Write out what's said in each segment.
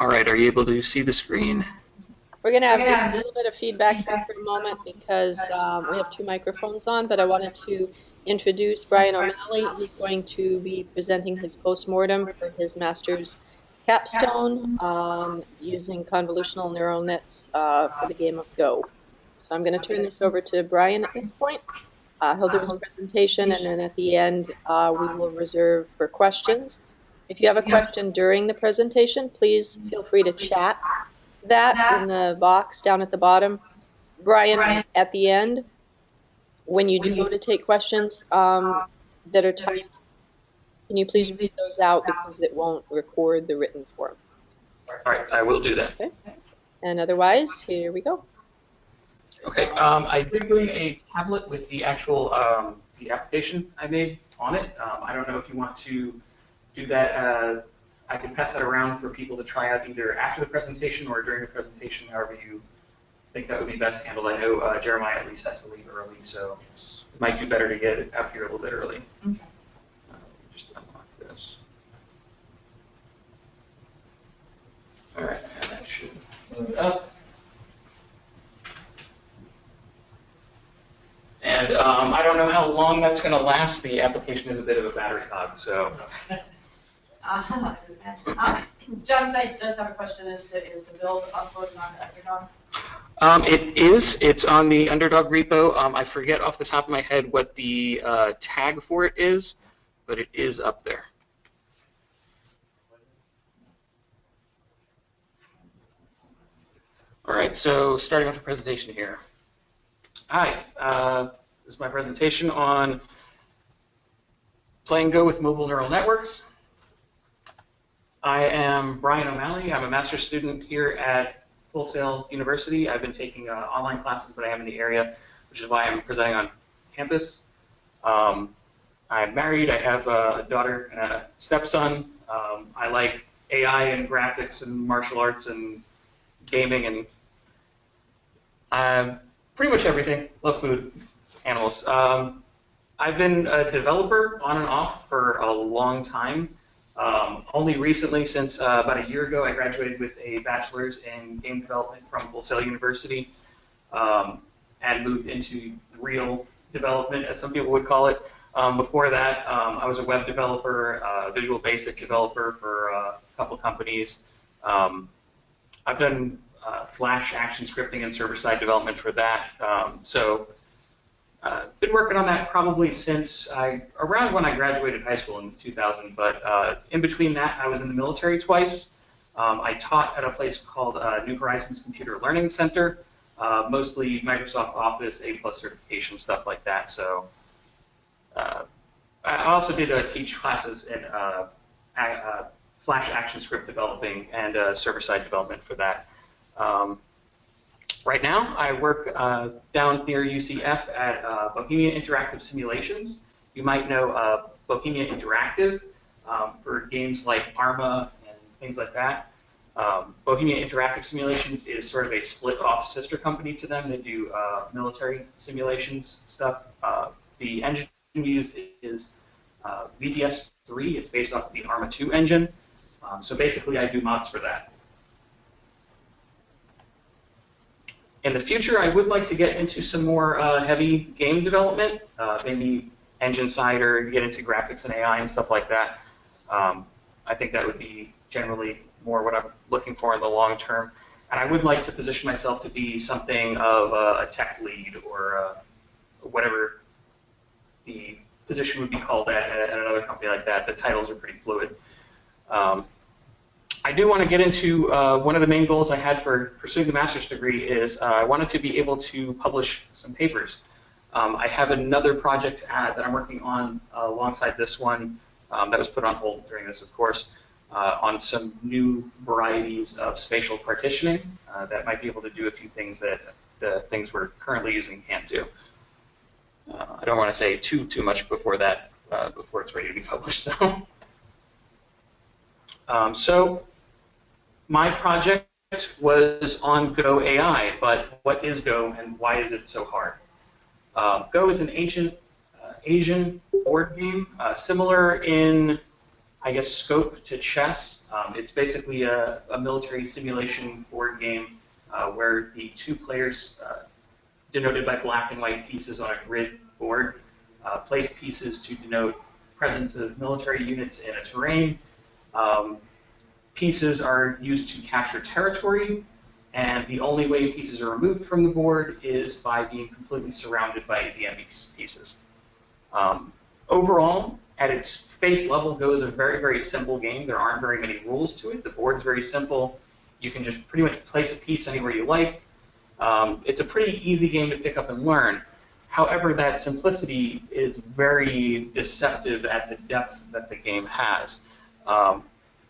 All right, are you able to see the screen? We're going to have just a little bit of feedback here for a moment because we have two microphones on, but I wanted to introduce Brian O'Malley. He's going to be presenting his postmortem for his master's capstone using convolutional neural nets for the game of Go. So I'm going to turn this over to Brian at this point. He'll do his presentation, and then at the end, we will reserve for questions. If you have a question during the presentation, please feel free to chat that in the box down at the bottom. Brian, at the end, when you do go to take questions that are typed, can you please read those out because it won't record the written form? All right, I will do that. Okay. And otherwise, here we go. Okay, I did bring a tablet with the actual the application I made on it. I don't know if you want to do that. I can pass that around for people to try out either after the presentation or during the presentation, however you think that would be best handled. I know Jeremiah at least has to leave early, so it might do better to get it out here a little bit early. Okay. Just unlock this. All right, and that should load up. And I don't know how long that's going to last. The application is a bit of a battery hog, so. John Seitz does have a question is the build uploaded on Underdog? It is. It's on the Underdog repo. I forget off the top of my head what the tag for it is, but it is up there. All right, so starting with the presentation here. Hi, this is my presentation on playing Go with mobile neural networks. I am Brian O'Malley. I'm a master's student here at Full Sail University. I've been taking online classes, but I am in the area, which is why I'm presenting on campus. I'm married. I have a daughter and a stepson. I like AI and graphics and martial arts and gaming and pretty much everything. Love food, animals. I've been a developer on and off for a long time. Only recently, since about a year ago, I graduated with a bachelor's in game development from Full Sail University and moved into real development, as some people would call it. Before that, I was a web developer, Visual Basic developer for a couple companies. I've done Flash action scripting and server-side development for that. Been working on that probably since around when I graduated high school in 2000, but in between that, I was in the military twice. I taught at a place called New Horizons Computer Learning Center, mostly Microsoft Office, A+ certification, stuff like that. So I also did teach classes in Flash action script developing and server-side development for that. Right now, I work down near UCF at Bohemia Interactive Simulations. You might know Bohemia Interactive for games like Arma and things like that. Bohemia Interactive Simulations is sort of a split-off sister company to them. They do military simulations stuff. The engine used is VDS3. It's based off the Arma 2 engine. So basically, I do mods for that. In the future, I would like to get into some more heavy game development, maybe engine side or get into graphics and AI and stuff like that. I think that would be generally more what I'm looking for in the long term. And I would like to position myself to be something of a tech lead or whatever the position would be called at another company like that. The titles are pretty fluid. I do want to get into one of the main goals I had for pursuing the master's degree is I wanted to be able to publish some papers. I have another project that I'm working on alongside this one that was put on hold during this, of course, on some new varieties of spatial partitioning that might be able to do a few things that the things we're currently using can't do. I don't want to say too much before that, before it's ready to be published, though. So my project was on Go AI, but what is Go and why is it so hard? Go is an ancient Asian board game, similar in I guess, scope to chess. It's basically a military simulation board game where the two players, denoted by black and white pieces on a grid board, place pieces to denote presence of military units in a terrain. Pieces are used to capture territory, and the only way pieces are removed from the board is by being completely surrounded by the enemy pieces. Overall, at its face level, Go is a very, very simple game. There aren't very many rules to it. The board's very simple. You can just pretty much place a piece anywhere you like. It's a pretty easy game to pick up and learn. However, that simplicity is very deceptive at the depth that the game has.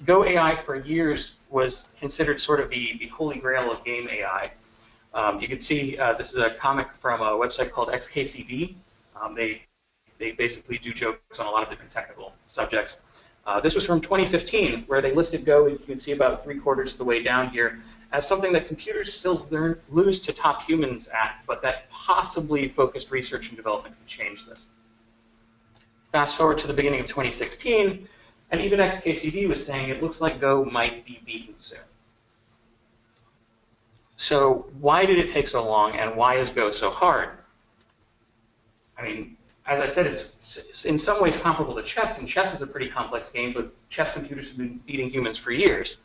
Go AI for years was considered sort of the holy grail of game AI. You can see this is a comic from a website called XKCD. They basically do jokes on a lot of different technical subjects. This was from 2015, where they listed Go, you can see about 3/4 of the way down here, as something that computers still lose to top humans at, but that possibly focused research and development can change this. Fast forward to the beginning of 2016, and even XKCD was saying it looks like Go might be beaten soon. So why did it take so long, and why is Go so hard? I mean, as I said, it's in some ways comparable to chess, and chess is a pretty complex game, but chess computers have been beating humans for years.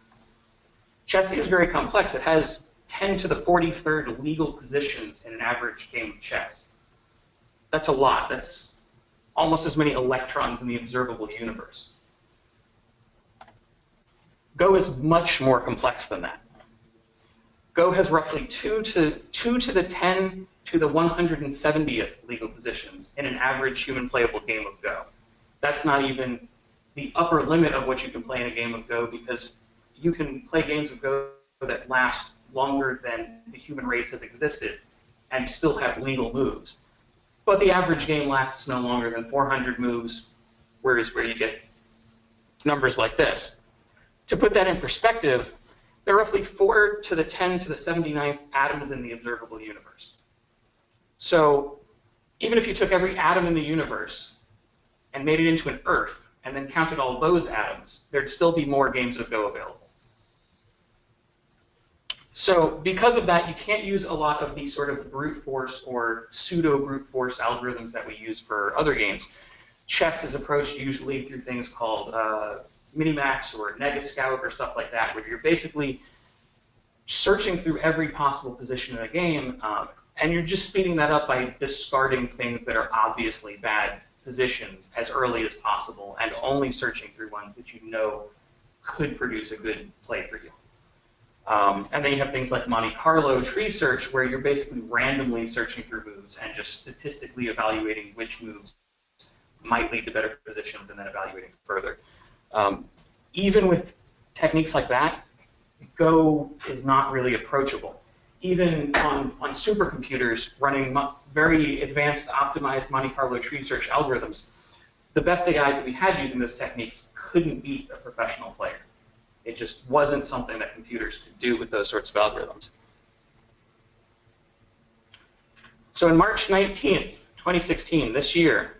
Chess is very complex. It has 10 to the 43rd legal positions in an average game of chess. That's a lot. That's almost as many electrons in the observable universe. Go is much more complex than that. Go has roughly 2 to the 10 to the 170th legal positions in an average human playable game of Go. That's not even the upper limit of what you can play in a game of Go, because you can play games of Go that last longer than the human race has existed and still have legal moves. But the average game lasts no longer than 400 moves, whereas where you get numbers like this. To put that in perspective, there are roughly 4 to the 10 to the 79th atoms in the observable universe. So even if you took every atom in the universe and made it into an Earth and then counted all those atoms, there'd still be more games of Go available. So because of that, you can't use a lot of the sort of brute force or pseudo-brute force algorithms that we use for other games. Chess is approached usually through things called Minimax or Negascout or stuff like that, where you're basically searching through every possible position in a game, and you're just speeding that up by discarding things that are obviously bad positions as early as possible and only searching through ones that you know could produce a good play for you. And then you have things like Monte Carlo tree search, where you're basically randomly searching through moves and just statistically evaluating which moves might lead to better positions and then evaluating further. Even with techniques like that, Go is not really approachable. Even on supercomputers running very advanced, optimized Monte Carlo tree search algorithms, the best AIs that we had using those techniques couldn't beat a professional player. It just wasn't something that computers could do with those sorts of algorithms. So on March 19th, 2016, this year,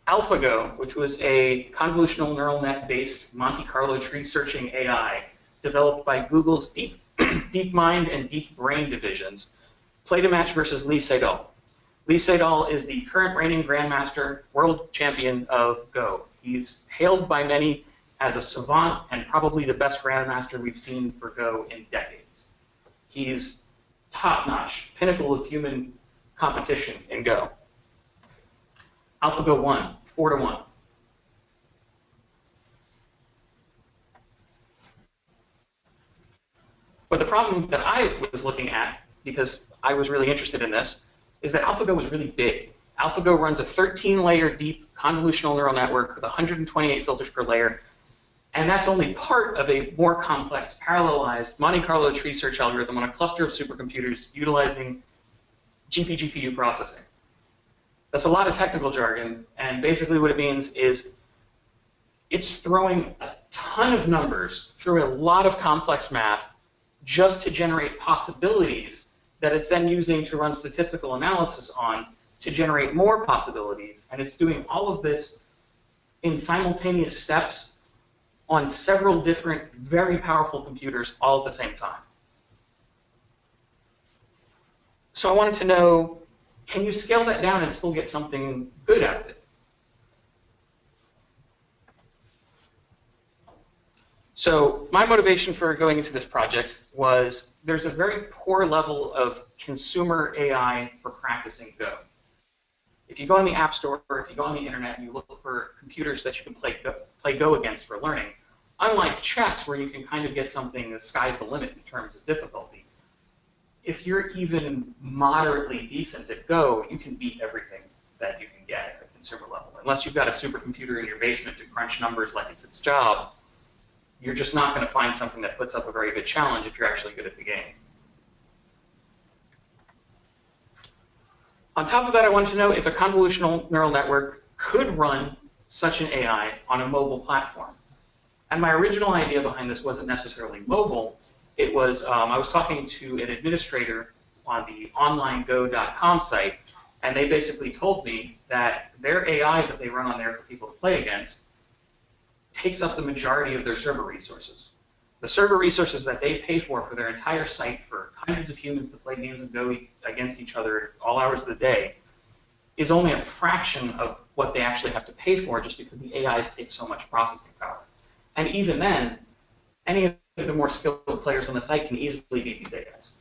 AlphaGo, which was a convolutional neural net-based Monte Carlo tree searching AI developed by Google's DeepMind and DeepBrain divisions, played a match versus Lee Sedol. Lee Sedol is the current reigning grandmaster, world champion of Go. He's hailed by many as a savant and probably the best grandmaster we've seen for Go in decades. He's top-notch, pinnacle of human competition in Go. AlphaGo won, 4-1. But the problem that I was looking at, because I was really interested in this, is that AlphaGo was really big. AlphaGo runs a 13-layer deep convolutional neural network with 128 filters per layer, and that's only part of a more complex, parallelized Monte Carlo tree search algorithm on a cluster of supercomputers utilizing GPU processing. That's a lot of technical jargon, and basically what it means is it's throwing a ton of numbers through a lot of complex math just to generate possibilities that it's then using to run statistical analysis on to generate more possibilities, and it's doing all of this in simultaneous steps on several different, very powerful computers all at the same time. So I wanted to know, can you scale that down and still get something good out of it? So my motivation for going into this project was there's a very poor level of consumer AI for practicing Go. If you go on the App Store or if you go on the internet and you look for computers that you can play Go against for learning, unlike chess where you can kind of get something, the sky's the limit in terms of difficulty, if you're even moderately decent at Go, you can beat everything that you can get at a consumer level. Unless you've got a supercomputer in your basement to crunch numbers like it's its job, you're just not going to find something that puts up a very good challenge if you're actually good at the game. On top of that, I wanted to know if a convolutional neural network could run such an AI on a mobile platform. And my original idea behind this wasn't necessarily mobile. It was, I was talking to an administrator on the onlinego.com site, and they basically told me that their AI that they run on there for people to play against takes up the majority of their server resources. The server resources that they pay for their entire site for hundreds of humans to play games of Go against each other all hours of the day is only a fraction of what they actually have to pay for just because the AIs take so much processing power. And even then, any of the more skilled players on the site can easily beat these AIs.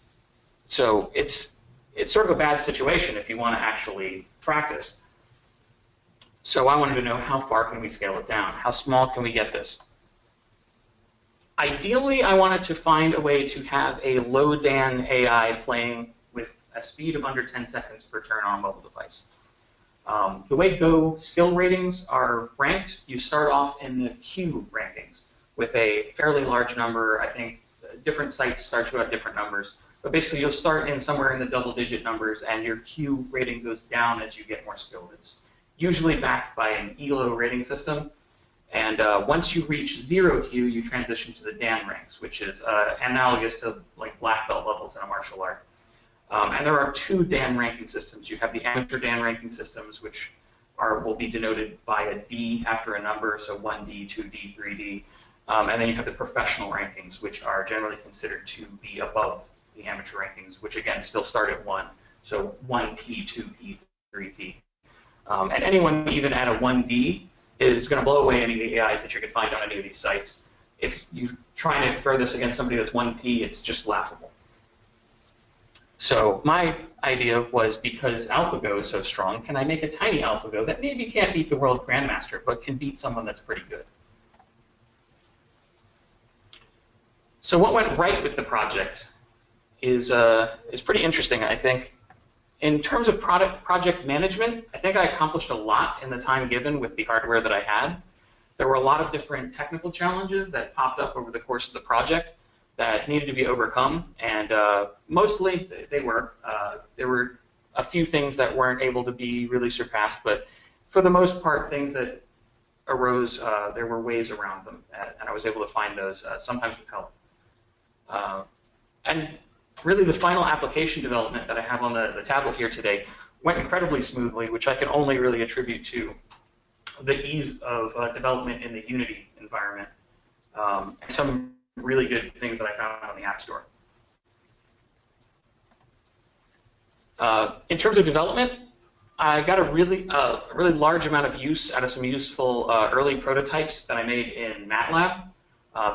So it's sort of a bad situation if you want to actually practice. So I wanted to know, how far can we scale it down? How small can we get this? Ideally, I wanted to find a way to have a low DAN AI playing with a speed of under 10 seconds per turn on a mobile device. The way Go skill ratings are ranked, you start off in the Q rankings with a fairly large number. I think different sites start you at different numbers. But basically, you'll start in somewhere in the double-digit numbers, and your Q rating goes down as you get more skilled. It's usually backed by an ELO rating system. And once you reach 0 Q, you transition to the Dan ranks, which is analogous to like black belt levels in a martial art. And there are 2 Dan ranking systems. You have the amateur Dan ranking systems, which will be denoted by a D after a number, so 1D, 2D, 3D. And then you have the professional rankings, which are generally considered to be above the amateur rankings, which again still start at 1. So 1P, 2P, 3P. And anyone even at a 1D is going to blow away any of the AIs that you can find on any of these sites. If you try to throw this against somebody that's 1P, it's just laughable. So my idea was, because AlphaGo is so strong, can I make a tiny AlphaGo that maybe can't beat the world grandmaster, but can beat someone that's pretty good? So what went right with the project is pretty interesting, I think. In terms of project management, I think I accomplished a lot in the time given with the hardware that I had. There were a lot of different technical challenges that popped up over the course of the project that needed to be overcome, and mostly they were. There were a few things that weren't able to be really surpassed, but for the most part, things that arose, there were ways around them, and I was able to find those, sometimes with help. And really, the final application development that I have on the tablet here today went incredibly smoothly, which I can only really attribute to the ease of development in the Unity environment, and some really good things that I found on the App Store. In terms of development, I got a really large amount of use out of some useful early prototypes that I made in MATLAB.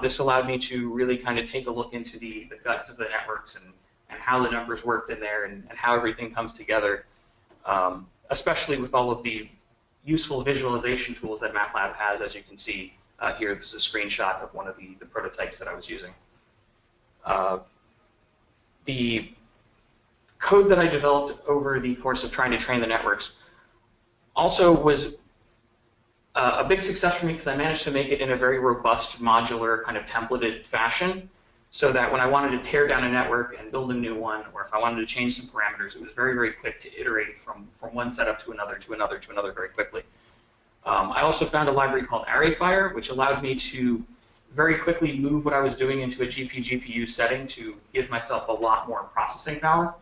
This allowed me to really kind of take a look into the guts of the networks and how the numbers worked in there and how everything comes together, especially with all of the useful visualization tools that MATLAB has. As you can see here, this is a screenshot of one of the prototypes that I was using. The code that I developed over the course of trying to train the networks also was a big success for me, because I managed to make it in a very robust, modular, kind of templated fashion, so that when I wanted to tear down a network and build a new one, or if I wanted to change some parameters, it was very, very quick to iterate from one setup to another, to another, to another very quickly. I also found a library called ArrayFire, which allowed me to very quickly move what I was doing into a GPU setting to give myself a lot more processing power,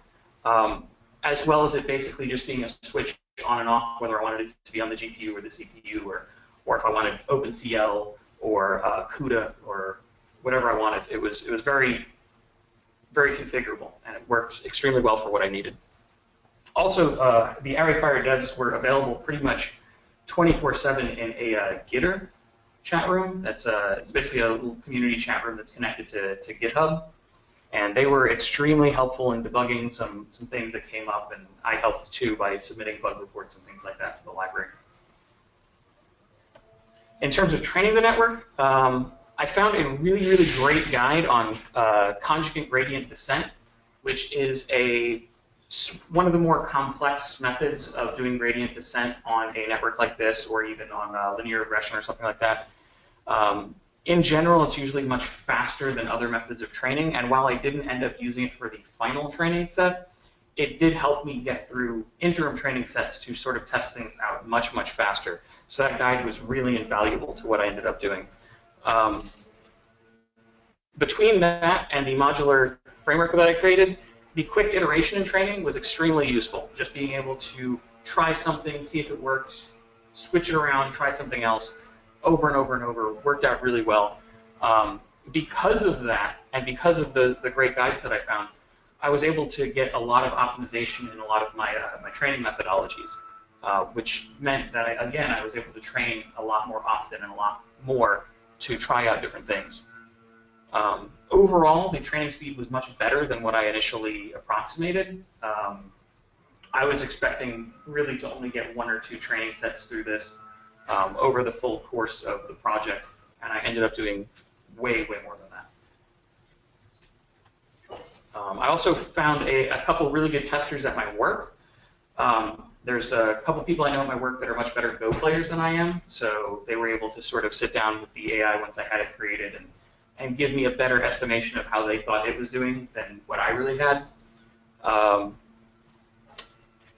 as well as it basically just being a switch on and off, whether I wanted it to be on the GPU or the CPU, or if I wanted OpenCL or CUDA or whatever I wanted. It was very, very configurable, and it worked extremely well for what I needed. Also, the ArrayFire devs were available pretty much 24/7 in a Gitter chat room. It's basically a little community chat room that's connected to GitHub. And they were extremely helpful in debugging some things that came up, and I helped too by submitting bug reports and things like that to the library. In terms of training the network, I found a really, really great guide on conjugate gradient descent, which is one of the more complex methods of doing gradient descent on a network like this, or even on linear regression or something like that. In general, it's usually much faster than other methods of training, and while I didn't end up using it for the final training set, it did help me get through interim training sets to sort of test things out much, much faster. So that guide was really invaluable to what I ended up doing. Between that and the modular framework that I created, the quick iteration in training was extremely useful. Just being able to try something, see if it worked, switch it around, try something else, over and over and over, worked out really well. Because of that, and because of the great guides that I found, I was able to get a lot of optimization in a lot of my training methodologies, which meant that, I was able to train a lot more often and a lot more to try out different things. Overall, the training speed was much better than what I initially approximated. I was expecting really to only get 1 or 2 training sets through this over the full course of the project, and I ended up doing way, way more than that. I also found a couple really good testers at my work. There's a couple people I know at my work that are much better Go players than I am, so they were able to sort of sit down with the AI once I had it created and give me a better estimation of how they thought it was doing than what I really had.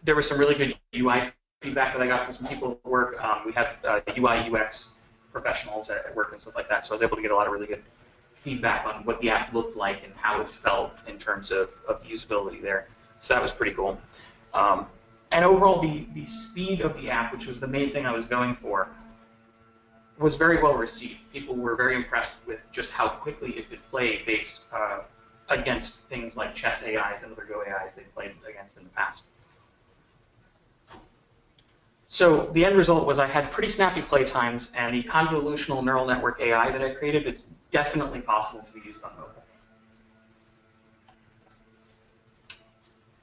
There was some really good UI feedback that I got from some people at work. We have UI UX professionals at work and stuff like that, so I was able to get a lot of really good feedback on what the app looked like and how it felt in terms of usability there. So that was pretty cool. And overall, the speed of the app, which was the main thing I was going for, was very well received. People were very impressed with just how quickly it could play based against things like chess AIs and other Go AIs they played against in the past. So the end result was I had pretty snappy play times, and the convolutional neural network AI that I created is definitely possible to be used on mobile.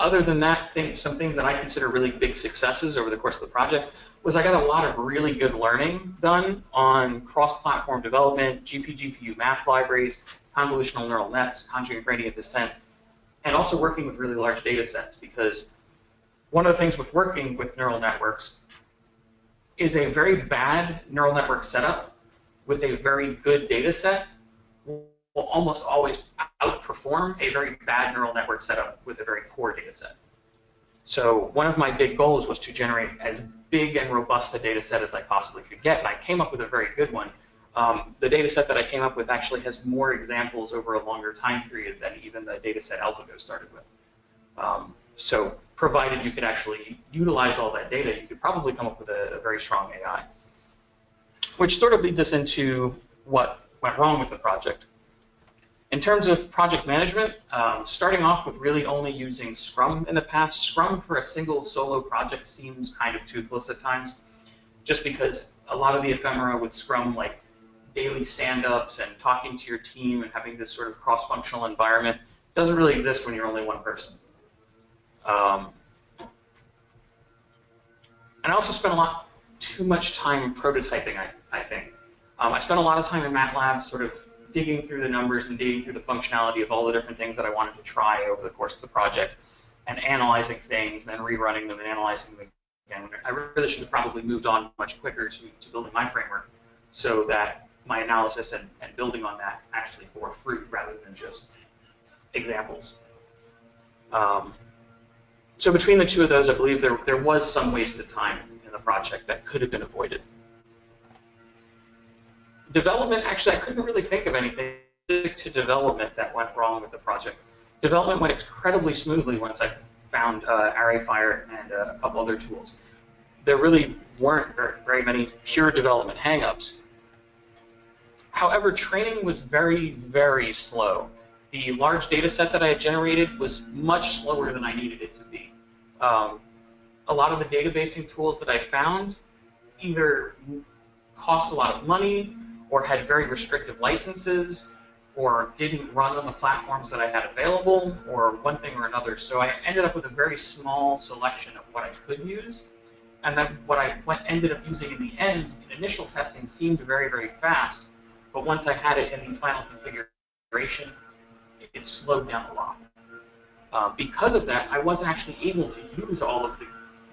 Other than that, some things that I consider really big successes over the course of the project was I got a lot of really good learning done on cross-platform development, GPU math libraries, convolutional neural nets, conjugate gradient descent, and also working with really large data sets, because one of the things with working with neural networks is a very bad neural network setup with a very good data set will almost always outperform a very bad neural network setup with a very poor data set. So one of my big goals was to generate as big and robust a data set as I possibly could get, and I came up with a very good one. The data set that I came up with actually has more examples over a longer time period than even the data set AlphaGo started with. So provided you could actually utilize all that data, you could probably come up with a very strong AI. Which sort of leads us into what went wrong with the project. In terms of project management, starting off with really only using Scrum in the past, Scrum for a single solo project seems kind of toothless at times, just because a lot of the ephemera with Scrum, like daily stand-ups and talking to your team and having this sort of cross-functional environment, doesn't really exist when you're only one person. And I also spent too much time prototyping, I think. I spent a lot of time in MATLAB sort of digging through the numbers and digging through the functionality of all the different things that I wanted to try over the course of the project, and analyzing things, then rerunning them and analyzing them again. I really should have probably moved on much quicker to building my framework so that my analysis and building on that actually bore fruit rather than just examples. So between the two of those, I believe there was some wasted time in the project that could have been avoided. Development, actually, I couldn't really think of anything to development that went wrong with the project. Development went incredibly smoothly once I found ArrayFire and a couple other tools. there really weren't very many pure development hangups. However, training was very, very slow. The large data set that I had generated was much slower than I needed it to be. A lot of the databasing tools that I found either cost a lot of money or had very restrictive licenses or didn't run on the platforms that I had available, or one thing or another. So I ended up with a very small selection of what I could use. And then what I ended up using in the end, in initial testing, seemed very, very fast. But once I had it in the final configuration, it slowed down a lot. Because of that, I wasn't actually able to use all of the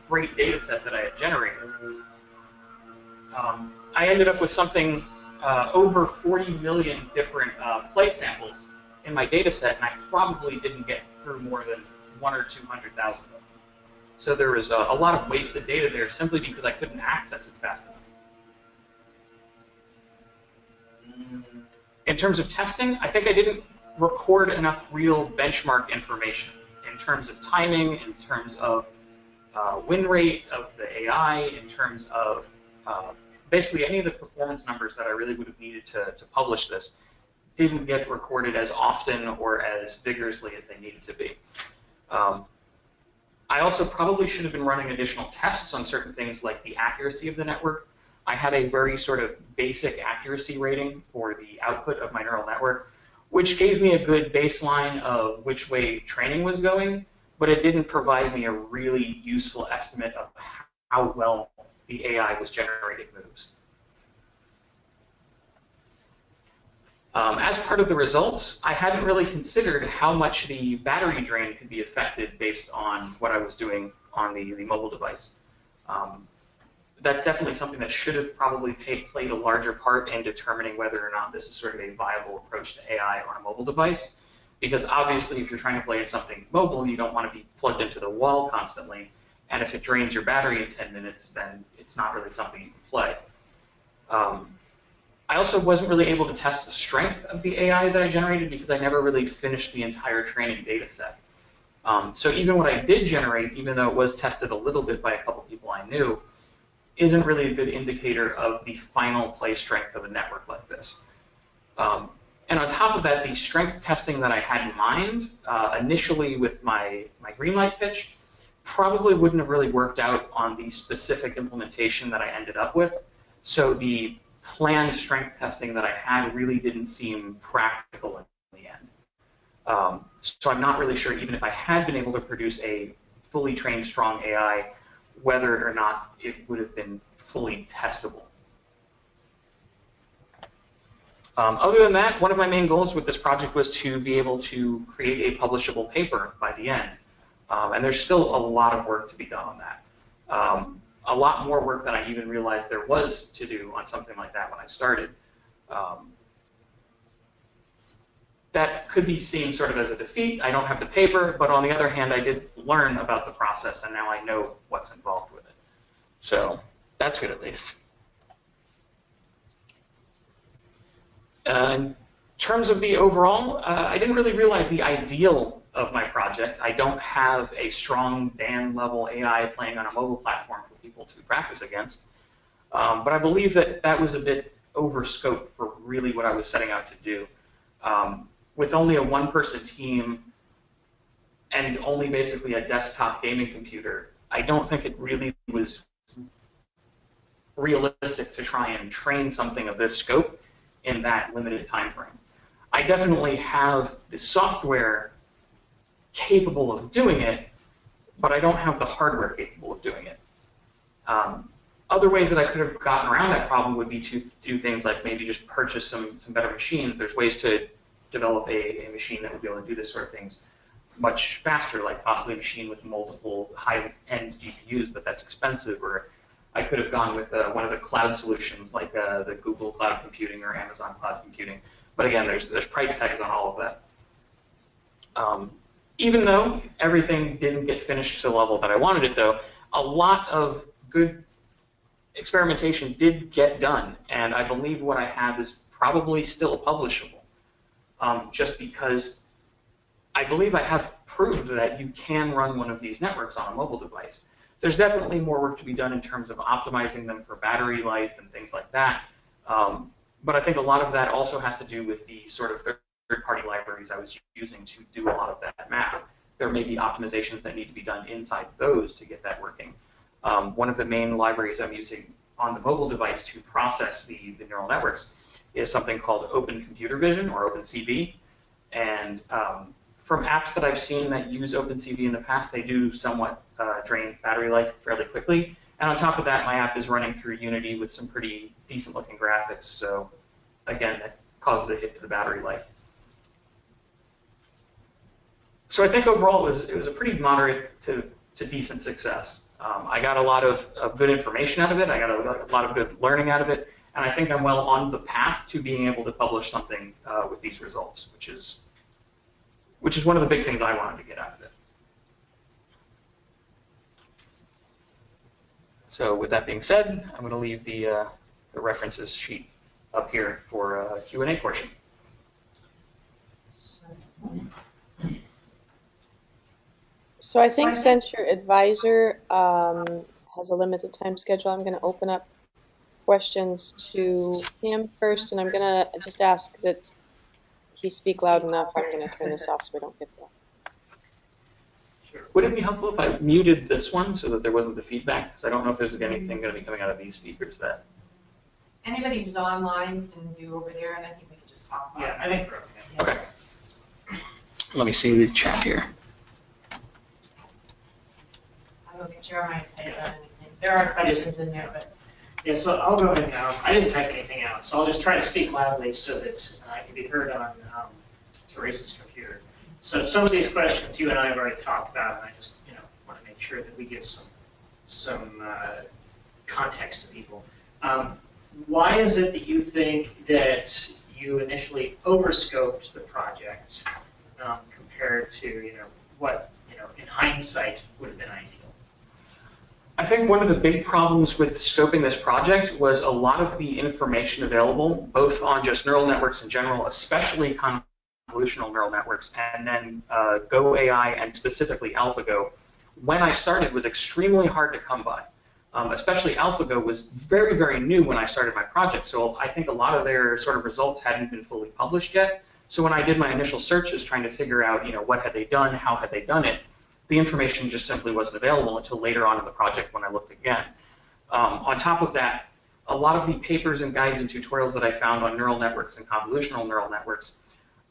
great data set that I had generated. I ended up with something over 40 million different play samples in my data set, and I probably didn't get through more than 100,000 or 200,000 of them. So there was a lot of wasted data there simply because I couldn't access it fast enough. In terms of testing, I think I didn't record enough real benchmark information in terms of timing, in terms of win rate of the AI, in terms of basically any of the performance numbers that I really would have needed to publish this didn't get recorded as often or as vigorously as they needed to be. I also probably should have been running additional tests on certain things like the accuracy of the network. I had a very sort of basic accuracy rating for the output of my neural network, which gave me a good baseline of which way training was going, but it didn't provide me a really useful estimate of how well the AI was generating moves. As part of the results, I hadn't really considered how much the battery drain could be affected based on what I was doing on the mobile device. That's definitely something that should have probably played a larger part in determining whether or not this is sort of a viable approach to AI on a mobile device. Because obviously, if you're trying to play at something mobile, you don't want to be plugged into the wall constantly. And if it drains your battery in 10 minutes, then it's not really something you can play. I also wasn't really able to test the strength of the AI that I generated because I never really finished the entire training data set. So even what I did generate, even though it was tested a little bit by a couple people I knew, isn't really a good indicator of the final play strength of a network like this. And on top of that, the strength testing that I had in mind, initially with my green light pitch, probably wouldn't have really worked out on the specific implementation that I ended up with. So the planned strength testing that I had really didn't seem practical in the end. So I'm not really sure, even if I had been able to produce a fully trained, strong AI, whether or not it would have been fully testable. Other than that, one of my main goals with this project was to be able to create a publishable paper by the end. And there's still a lot of work to be done on that. A lot more work than I even realized there was to do on something like that when I started. That could be seen sort of as a defeat. I don't have the paper, but on the other hand, I did learn about the process, and now I know what's involved with it. So that's good, at least. In terms of the overall, I didn't really realize the ideal of my project. I don't have a strong DAN-level AI playing on a mobile platform for people to practice against. But I believe that that was a bit over-scoped for really what I was setting out to do. With only a one-person team and only basically a desktop gaming computer, I don't think it really was realistic to try and train something of this scope in that limited time frame. I definitely have the software capable of doing it, but I don't have the hardware capable of doing it. Other ways that I could have gotten around that problem would be to do things like maybe just purchase some better machines. There's ways to develop a machine that would be able to do this sort of things much faster, like possibly a machine with multiple high-end GPUs, but that's expensive. Or I could have gone with one of the cloud solutions, like the Google Cloud Computing or Amazon Cloud Computing. But again, there's price tags on all of that. Even though everything didn't get finished to the level that I wanted it, though, a lot of good experimentation did get done, and I believe what I have is probably still publishable. Just because I believe I have proved that you can run one of these networks on a mobile device. there's definitely more work to be done in terms of optimizing them for battery life and things like that. But I think a lot of that also has to do with the sort of third-party libraries I was using to do a lot of that math. There may be optimizations that need to be done inside those to get that working. One of the main libraries I'm using on the mobile device to process the neural networks is something called Open Computer Vision, or OpenCV. And from apps that I've seen that use OpenCV in the past, they do somewhat drain battery life fairly quickly. And on top of that, my app is running through Unity with some pretty decent looking graphics. So again, that causes a hit to the battery life. So I think overall it was a pretty moderate to decent success. I got a lot of good information out of it. I got a lot of good learning out of it. And I think I'm well on the path to being able to publish something with these results, which is one of the big things I wanted to get out of it. So with that being said, I'm going to leave the references sheet up here for Q&A portion. So I think since your advisor has a limited time schedule, I'm going to open up questions to him first, and I'm going to just ask that he speak loud enough. I'm going to turn this off so we don't get that. Sure. Would it be helpful if I muted this one so that there wasn't the feedback? Because I don't know if there's anything going to be coming out of these speakers that... Anybody who's online can do over there, and I think we can just talk about it. Yeah, I think we're okay. Okay. Let me see the chat here. I will get Jeremiah to type out anything. There are questions in there, but... Yeah, so I'll go ahead now. I didn't type anything out, so I'll just try to speak loudly so that I can be heard on Teresa's computer. So some of these questions you and I have already talked about, and I just want to make sure that we give some context to people. Why is it that you think that you initially overscoped the project compared to what in hindsight would have been ideal? I think one of the big problems with scoping this project was a lot of the information available, both on just neural networks in general, especially convolutional neural networks, and then Go AI and specifically AlphaGo, when I started was extremely hard to come by. Especially AlphaGo was very, very new when I started my project, so I think a lot of their sort of results hadn't been fully published yet. So when I did my initial searches trying to figure out, what had they done, how had they done it, the information just simply wasn't available until later on in the project when I looked again. On top of that, a lot of the papers and guides and tutorials that I found on neural networks and convolutional neural networks,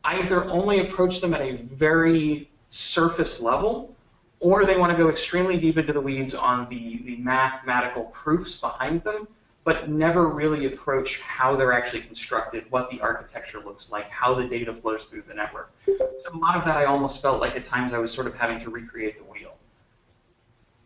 I either only approach them at a very surface level, or they want to go extremely deep into the weeds on the mathematical proofs behind them, but never really approach how they're actually constructed, what the architecture looks like, how the data flows through the network. So a lot of that I almost felt like at times I was sort of having to recreate the wheel.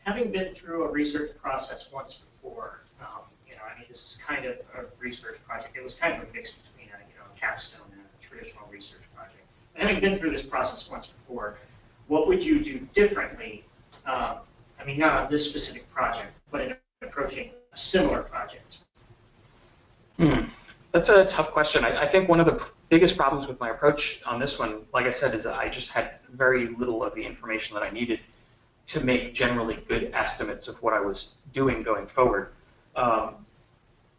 Having been through a research process once before, I mean, this is kind of a research project. It was kind of a mix between a Capstone and a traditional research project. But having been through this process once before, what would you do differently? I mean, not on this specific project, but in approaching a similar project? That's a tough question. I think one of the biggest problems with my approach on this one, like I said, is that I just had very little of the information that I needed to make generally good estimates of what I was doing going forward.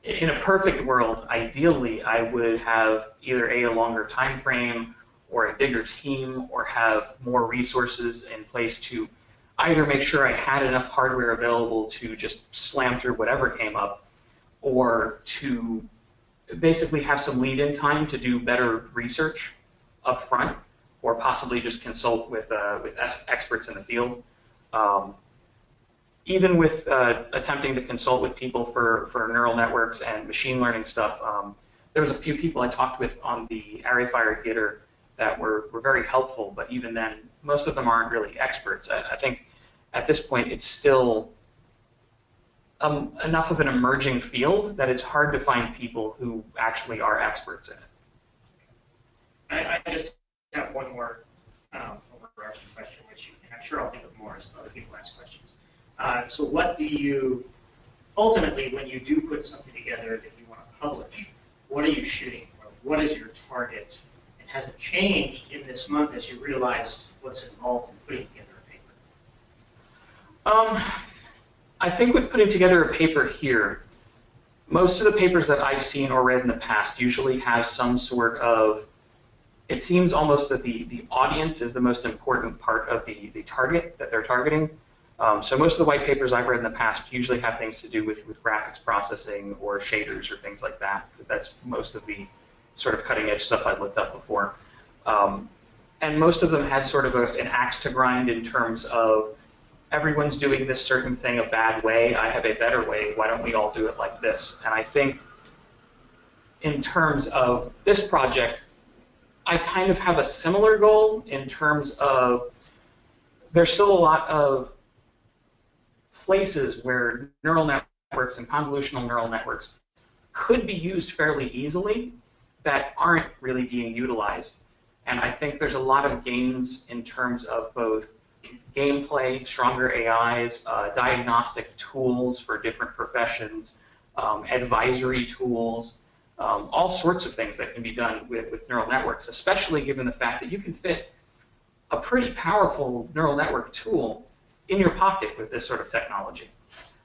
In a perfect world, ideally, I would have either a longer time frame or a bigger team or have more resources in place to either make sure I had enough hardware available to just slam through whatever came up, or to basically have some lead-in time to do better research up front, or possibly just consult with experts in the field. Even with attempting to consult with people for neural networks and machine learning stuff, there was a few people I talked with on the ArrayFire Gitter that were very helpful, but even then, most of them aren't really experts. I think at this point, it's still enough of an emerging field that it's hard to find people who actually are experts in it. I just have one more overarching question, which I'm sure I'll think of more as other people ask questions. So what do you, ultimately, when you do put something together that you want to publish, what are you shooting for? What is your target? And has it changed in this month as you realized what's involved in putting together a paper? I think with putting together a paper here, most of the papers that I've seen or read in the past usually have some sort of, it seems almost that the audience is the most important part of the target that they're targeting. So most of the white papers I've read in the past usually have things to do with graphics processing or shaders or things like that, because that's most of the sort of cutting edge stuff I've looked up before. And most of them had sort of an axe to grind in terms of everyone's doing this certain thing a bad way, I have a better way, why don't we all do it like this? And I think in terms of this project, I kind of have a similar goal in terms of there's still a lot of places where neural networks and convolutional neural networks could be used fairly easily that aren't really being utilized. And I think there's a lot of gains in terms of both gameplay, stronger AIs, diagnostic tools for different professions, advisory tools, all sorts of things that can be done with neural networks, especially given the fact that you can fit a pretty powerful neural network tool in your pocket with this sort of technology.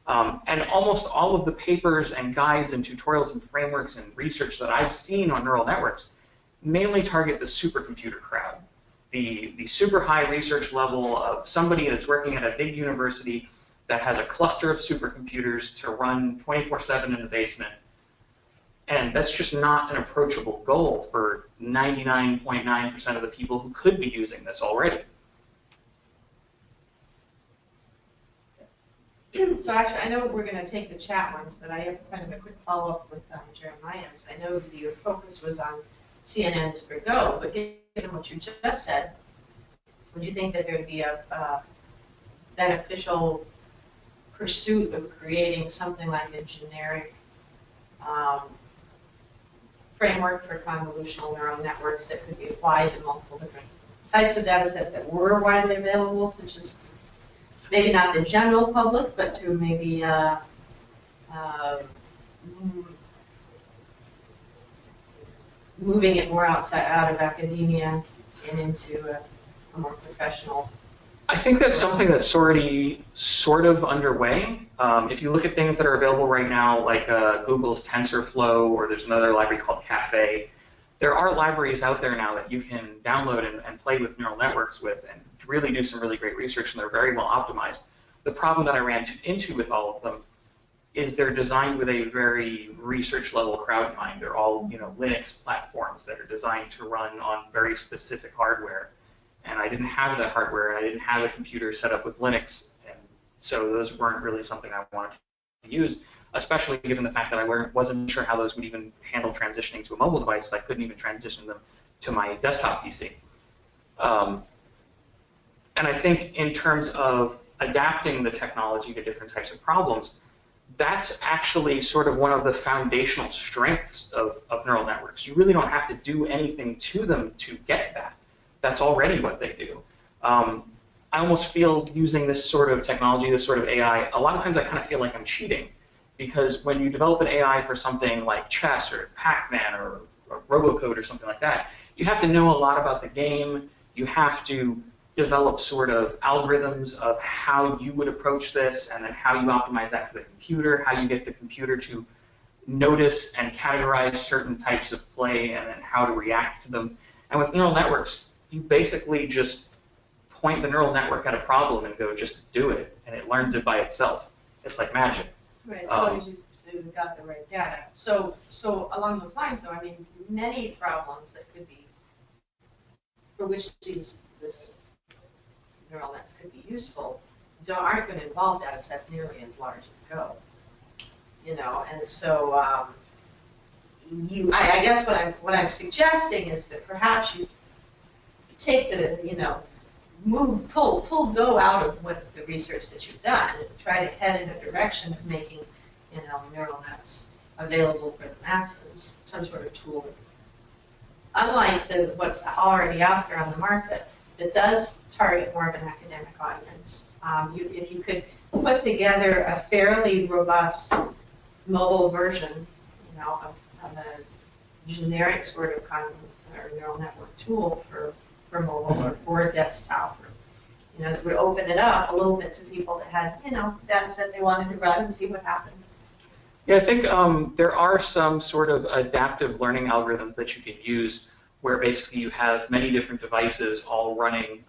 And almost all of the papers and guides and tutorials and frameworks and research that I've seen on neural networks mainly target the supercomputer crowd, the super high research level of somebody that's working at a big university that has a cluster of supercomputers to run 24/7 in the basement. And that's just not an approachable goal for 99.9% of the people who could be using this already. So actually, I know we're going to take the chat ones, but I have kind of a quick follow-up with Jeremiah's. I know your focus was on CNNs for Go, but given what you just said, would you think that there would be a beneficial pursuit of creating something like a generic framework for convolutional neural networks that could be applied to multiple different types of data sets that were widely available to just maybe not the general public, but to maybe moving it more out of academia and into a more professional. I think that's something that's already sort of underway. If you look at things that are available right now, like Google's TensorFlow, or there's another library called Caffe, there are libraries out there now that you can download and play with neural networks with and really do some really great research, and they're very well optimized. The problem that I ran into with all of them is they're designed with a very research level crowd in mind. They're all, Linux platforms that are designed to run on very specific hardware. And I didn't have that hardware, and I didn't have a computer set up with Linux, and so those weren't really something I wanted to use, especially given the fact that I wasn't sure how those would even handle transitioning to a mobile device, if I couldn't even transition them to my desktop PC. And I think in terms of adapting the technology to different types of problems, that's actually sort of one of the foundational strengths of neural networks. You really don't have to do anything to them to get that. That's already what they do. I almost feel using this sort of technology, this sort of AI, a lot of times I kind of feel like I'm cheating, because when you develop an AI for something like chess or Pac-Man or Robocode or something like that, you have to know a lot about the game. You have to develop sort of algorithms of how you would approach this, and then how you optimize that for the computer, how you get the computer to notice and categorize certain types of play, and then how to react to them. And with neural networks, you basically just point the neural network at a problem and go, just do it, and it learns it by itself. It's like magic. Right, as long as you've got the right data. So along those lines, though, I mean, many problems that could be, for which this neural nets could be useful, aren't going to involve data sets nearly as large as Go. And so I guess what I'm suggesting is that perhaps you take pull Go out of what the research that you've done and try to head in a direction of making, neural nets available for the masses, some sort of tool. Unlike what's already out there on the market that does target more of an academic audience. If you could put together a fairly robust mobile version, of a generic sort of neural network tool for mobile or for desktop you know, that would open it up a little bit to people that had, you know, data set they wanted to run and see what happened. Yeah, I think there are some sort of adaptive learning algorithms that you can use where basically you have many different devices all running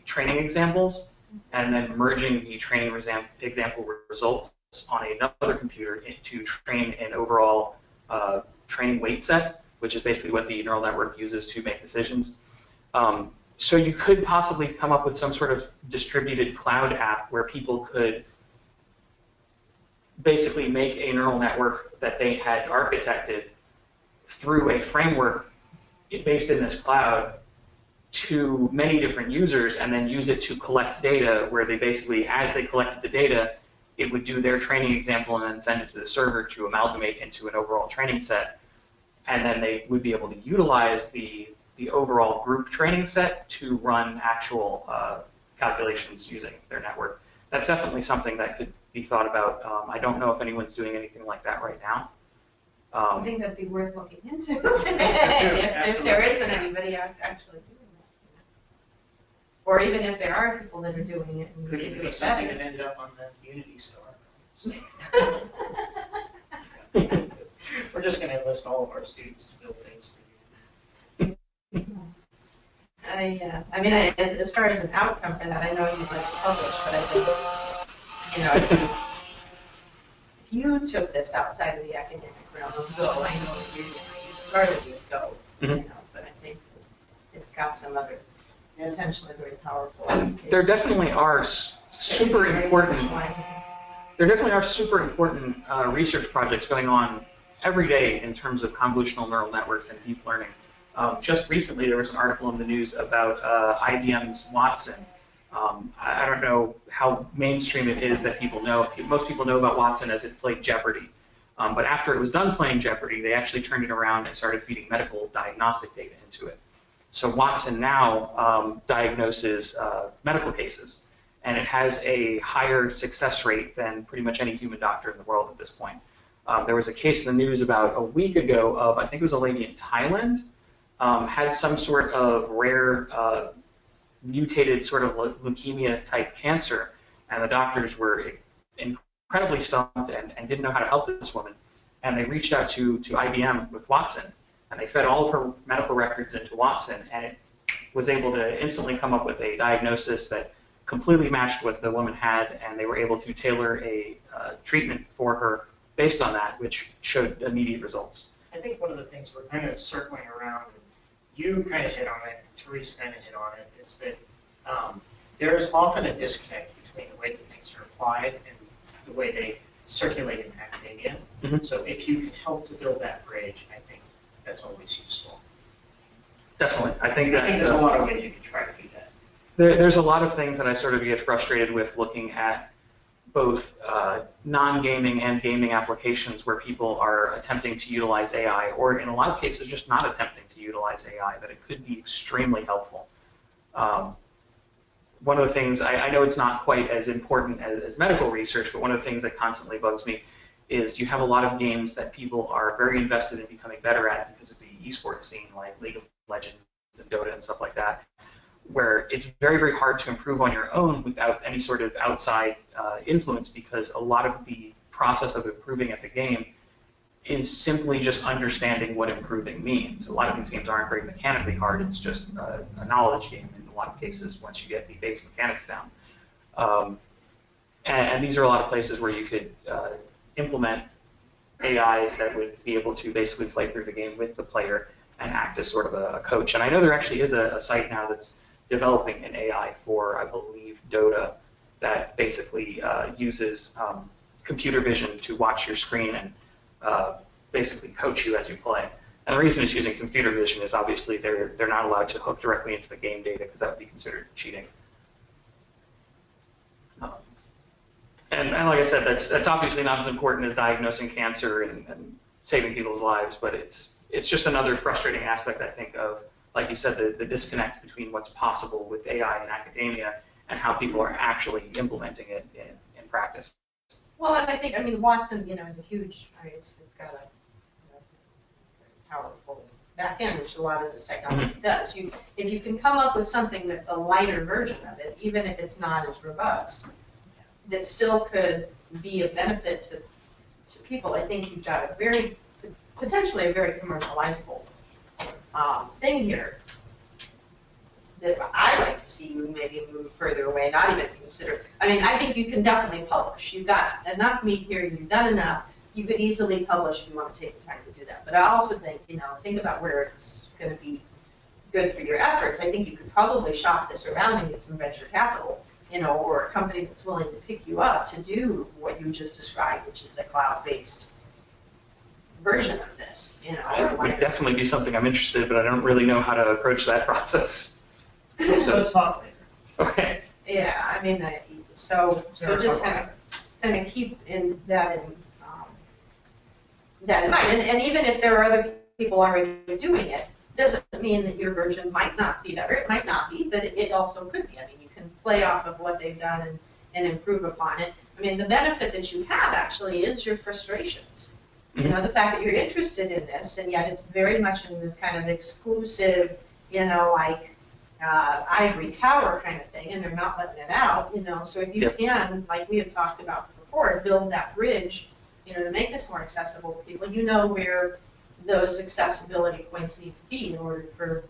training examples and then merging the training example results on another computer to train an overall training weight set, which is basically what the neural network uses to make decisions. So you could possibly come up with some sort of distributed cloud app where people could basically make a neural network that they had architected through a framework based in this cloud to many different users and then use it to collect data where they basically, as they collected the data, it would do their training example and then send it to the server to amalgamate into an overall training set. And then they would be able to utilize the overall group training set to run actual calculations using their network. That's definitely something that could be thought about. I don't know if anyone's doing anything like that right now. I think that'd be worth looking into. If there isn't anybody actually doing that. Or even if there are people that are doing it. And Could do it be it something better. that ended up on the Unity store? We're just going to enlist all of our students to build things for you. I mean, as far as an outcome for that, I know you'd like to publish, but I think, you know, if you took this outside of the academic realm of Go, I know the reason you started with Go, you know, but I think it's got some other potentially very powerful. And there definitely are super important. There definitely are super important research projects going on every day in terms of convolutional neural networks and deep learning. Just recently, there was an article in the news about IBM's Watson. I don't know how mainstream it is that people know. Most people know about Watson as it played Jeopardy. But after it was done playing Jeopardy, they actually turned it around and started feeding medical diagnostic data into it. So Watson now diagnoses medical cases, and it has a higher success rate than pretty much any human doctor in the world at this point. There was a case in the news about a week ago of, I think it was a lady in Thailand, had some sort of rare mutated sort of leukemia-type cancer, and the doctors were incredibly stumped and didn't know how to help this woman. And they reached out to IBM with Watson, and they fed all of her medical records into Watson, and it was able to instantly come up with a diagnosis that completely matched what the woman had, and they were able to tailor a treatment for her based on that, which showed immediate results. I think one of the things we're kind of circling around, and you kind of hit on it, Teresa kind of hit on it, is that there is often a disconnect between the way that things are applied and the way they circulate in academia. Mm-hmm. So if you can help to build that bridge, I think that's always useful. Definitely. I think there's a lot of ways you can try to do that. There's a lot of things that I sort of get frustrated with looking at both non-gaming and gaming applications where people are attempting to utilize AI, or in a lot of cases just not attempting to utilize AI, that it could be extremely helpful. One of the things, I know it's not quite as important as medical research, but one of the things that constantly bugs me is you have a lot of games that people are very invested in becoming better at because of the esports scene, like League of Legends and Dota and stuff like that, where it's very, very hard to improve on your own without any sort of outside influence, because a lot of the process of improving at the game is simply just understanding what improving means. A lot of these games aren't very mechanically hard, it's just a knowledge game in a lot of cases once you get the base mechanics down. And these are a lot of places where you could implement AIs that would be able to basically play through the game with the player and act as sort of a coach. And I know there actually is a site now that's developing an AI for, I believe, Dota that basically uses computer vision to watch your screen and basically coach you as you play. And the reason it's using computer vision is obviously they're not allowed to hook directly into the game data because that would be considered cheating. And like I said, that's obviously not as important as diagnosing cancer and saving people's lives, but it's just another frustrating aspect, I think, of, like you said, the disconnect between what's possible with AI in academia and how people are actually implementing it in practice. Well, and I think, I mean, Watson, you know, is a huge, I mean, it's got a very powerful back end, which a lot of this technology does. If you can come up with something that's a lighter version of it, even if it's not as robust, that still could be a benefit to people, I think you've got a potentially a very commercializable thing here that I'd like to see you maybe move further away, not even consider. I mean, I think you can definitely publish. You've got enough meat here, you've done enough. You could easily publish if you want to take the time to do that. But I also think, think about where it's going to be good for your efforts. I think you could probably shop this around and get some venture capital, or a company that's willing to pick you up to do what you just described, which is the cloud-based version of this. It would definitely be something I'm interested in, but I don't really know how to approach that process. So let's talk later. Okay. Yeah, I mean, so just kind of keep that in mind. And even if there are other people already doing it, doesn't mean that your version might not be better. It might not be, but it also could be. I mean, you can play off of what they've done and improve upon it. I mean, the benefit that you have actually is your frustrations. Mm-hmm. The fact that you're interested in this, and yet it's very much in this kind of exclusive, ivory tower kind of thing, and they're not letting it out, So if you can, like we have talked about before, build that bridge, to make this more accessible to people, where those accessibility points need to be in order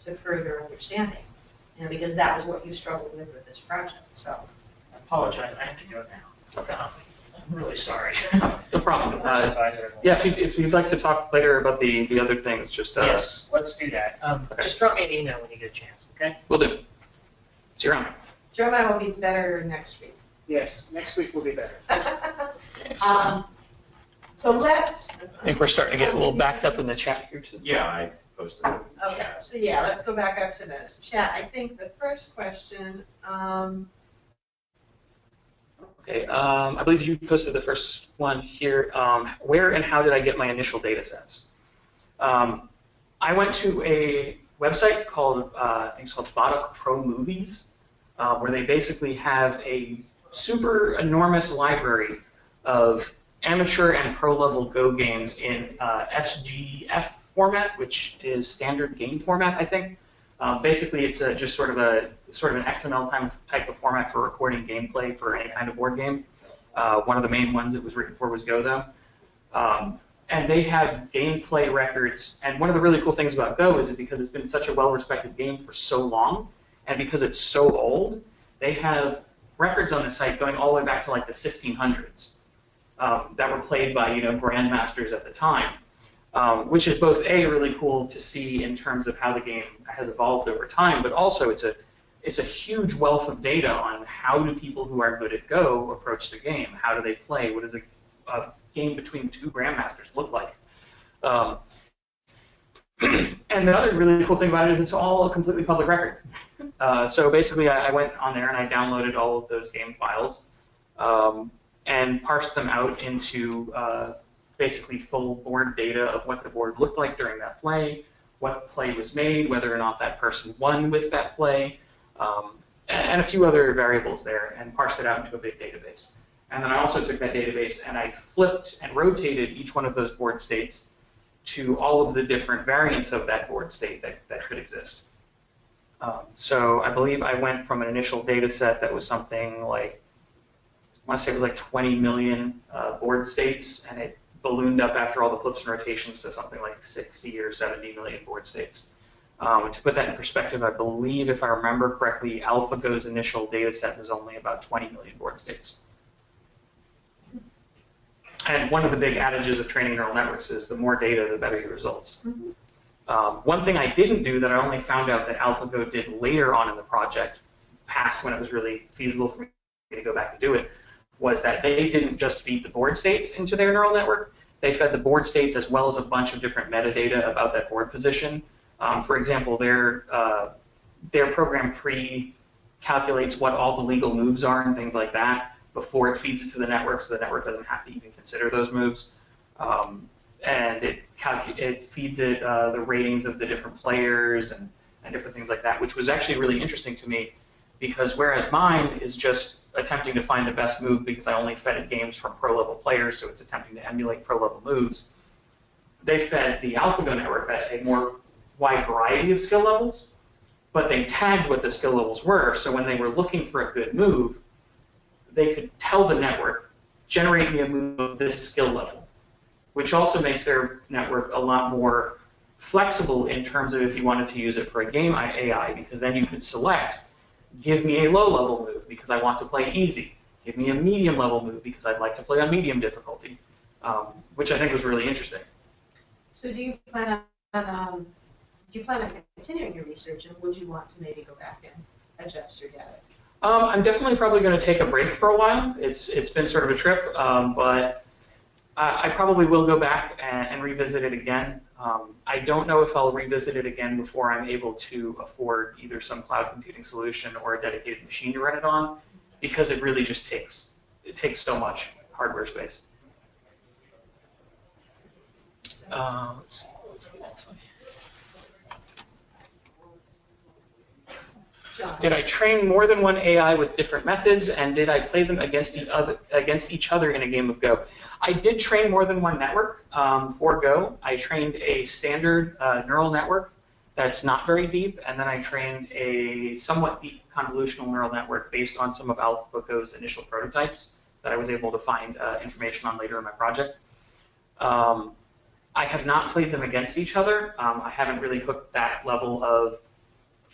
to further understanding, because that was what you struggled with this project. So I apologize. I have to go now. Okay. I'm really sorry. No problem. Yeah, if you'd like to talk later about the other things, just yes, let's do that. Okay. Just drop me an email when you get a chance, okay? Will do. See you around. Jeremiah will be better next week. Yes, next week will be better. So let's. I think we're starting to get a little backed up in the chat here too. Yeah, I posted it in the Okay, chat. so yeah, let's go back up to this chat. I think the first question. Okay, I believe you posted the first one here. Where and how did I get my initial data sets? I went to a website called, I think it's called Bada Pro Movies, where they basically have a super enormous library of amateur and pro level Go games in SGF format, which is standard game format, I think. Basically, it's just sort of an XML type of format for recording gameplay for any kind of board game. One of the main ones it was written for was Go, though. And they have gameplay records. And one of the really cool things about Go is because it's been such a well-respected game for so long, and because it's so old, they have records on the site going all the way back to like the 1600s that were played by grandmasters at the time. Which is both really cool to see in terms of how the game has evolved over time, but also it's a huge wealth of data on how do people who are good at Go approach the game. How do they play? What does a game between two grandmasters look like? And the other really cool thing about it is it's all a completely public record. So basically, I went on there and I downloaded all of those game files and parsed them out into basically full board data of what the board looked like during that play, what play was made, whether or not that person won with that play, and a few other variables there, and parsed it out into a big database. And then I also took that database and I flipped and rotated each one of those board states to all of the different variants of that board state that could exist. So I believe I went from an initial data set that was something like, I want to say it was like 20 million board states, and it ballooned up after all the flips and rotations to something like 60 or 70 million board states. To put that in perspective, I believe, if I remember correctly, AlphaGo's initial data set was only about 20 million board states. And one of the big adages of training neural networks is the more data, the better your results. Mm-hmm. One thing I didn't do that I only found out that AlphaGo did later on in the project, past when it was really feasible for me to go back and do it, was that they didn't just feed the board states into their neural network. They fed the board states as well as a bunch of different metadata about that board position. For example, their program pre-calculates what all the legal moves are and things like that before it feeds it to the network, so the network doesn't have to even consider those moves. And it feeds it the ratings of the different players and different things like that, which was actually really interesting to me, because whereas mine is just attempting to find the best move because I only fed it games from pro-level players, so it's attempting to emulate pro-level moves, they fed the AlphaGo network a more wide variety of skill levels, but they tagged what the skill levels were, so when they were looking for a good move, they could tell the network, generate me a move of this skill level, which also makes their network a lot more flexible in terms of if you wanted to use it for a game AI, because then you could select, give me a low-level move because I want to play easy, give me a medium-level move because I'd like to play on medium difficulty, which I think was really interesting. So do you plan on continuing your research, and would you want to maybe go back and adjust your data? I'm definitely probably going to take a break for a while. It's been sort of a trip, but I probably will go back and revisit it again. I don't know if I'll revisit it again before I'm able to afford either some cloud computing solution or a dedicated machine to run it on, because it really just takes so much hardware space. Let's see, what's the next one? Did I train more than one AI with different methods, and did I play them against each other in a game of Go? I did train more than one network for Go. I trained a standard neural network that's not very deep, and then I trained a somewhat deep convolutional neural network based on some of AlphaGo's initial prototypes that I was able to find information on later in my project. I have not played them against each other. I haven't really hooked that level of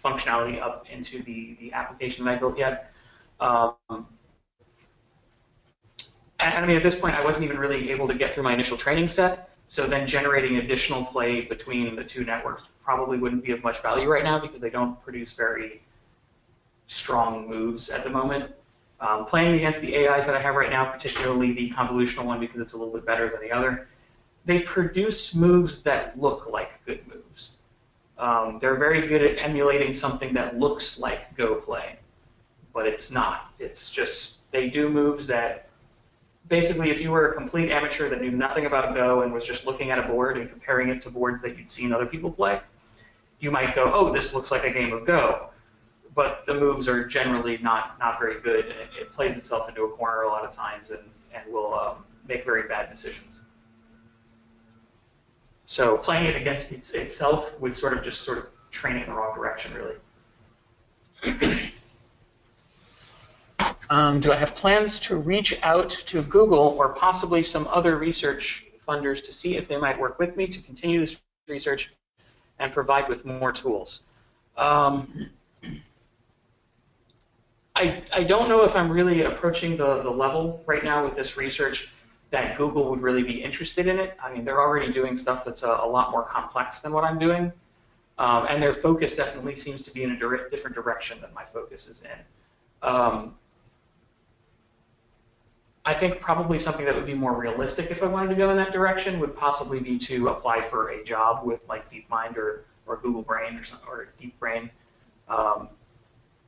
functionality up into the application that I built yet. And I mean, at this point, I wasn't even really able to get through my initial training set, so then generating additional play between the two networks probably wouldn't be of much value right now because they don't produce very strong moves at the moment. Playing against the AIs that I have right now, particularly the convolutional one because it's a little bit better than the other, they produce moves that look like good moves. They're very good at emulating something that looks like Go play, but it's not. It's just, they do moves that, basically if you were a complete amateur that knew nothing about Go and was just looking at a board and comparing it to boards that you'd seen other people play, you might go, oh, this looks like a game of Go. But the moves are generally not very good, and it plays itself into a corner a lot of times and will make very bad decisions. So playing it against itself would sort of train it in the wrong direction, really. Do I have plans to reach out to Google or possibly some other research funders to see if they might work with me to continue this research and provide with more tools? I don't know if I'm really approaching the level right now with this research that Google would really be interested in it. I mean, they're already doing stuff that's a lot more complex than what I'm doing, and their focus definitely seems to be in a different direction than my focus is in. I think probably something that would be more realistic if I wanted to go in that direction would possibly be to apply for a job with like DeepMind or Google Brain or Deep Brain.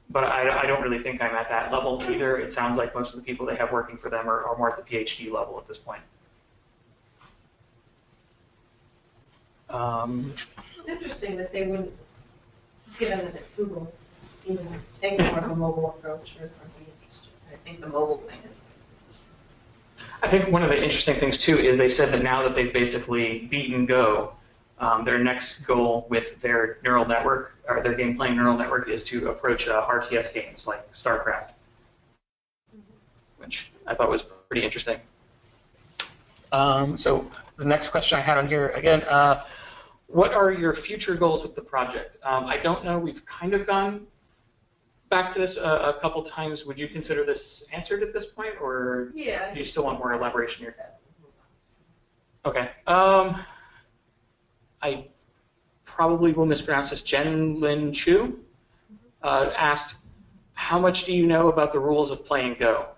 But I don't really think I'm at that level either. It sounds like most of the people they have working for them are more at the PhD level at this point. It's interesting that they wouldn't, given that it's Google, even take more of a mobile approach or be interested. I think the mobile thing is. I think one of the interesting things too is they said that now that they've basically beaten Go, their next goal with their neural network, or their game playing neural network, is to approach RTS games like StarCraft, which I thought was pretty interesting. So the next question I had on here, again, what are your future goals with the project? I don't know, we've kind of gone back to this a couple times. Would you consider this answered at this point, or do you still want more elaboration here? Okay. I probably will mispronounce this. Jen Lin Chu asked, how much do you know about the rules of playing Go?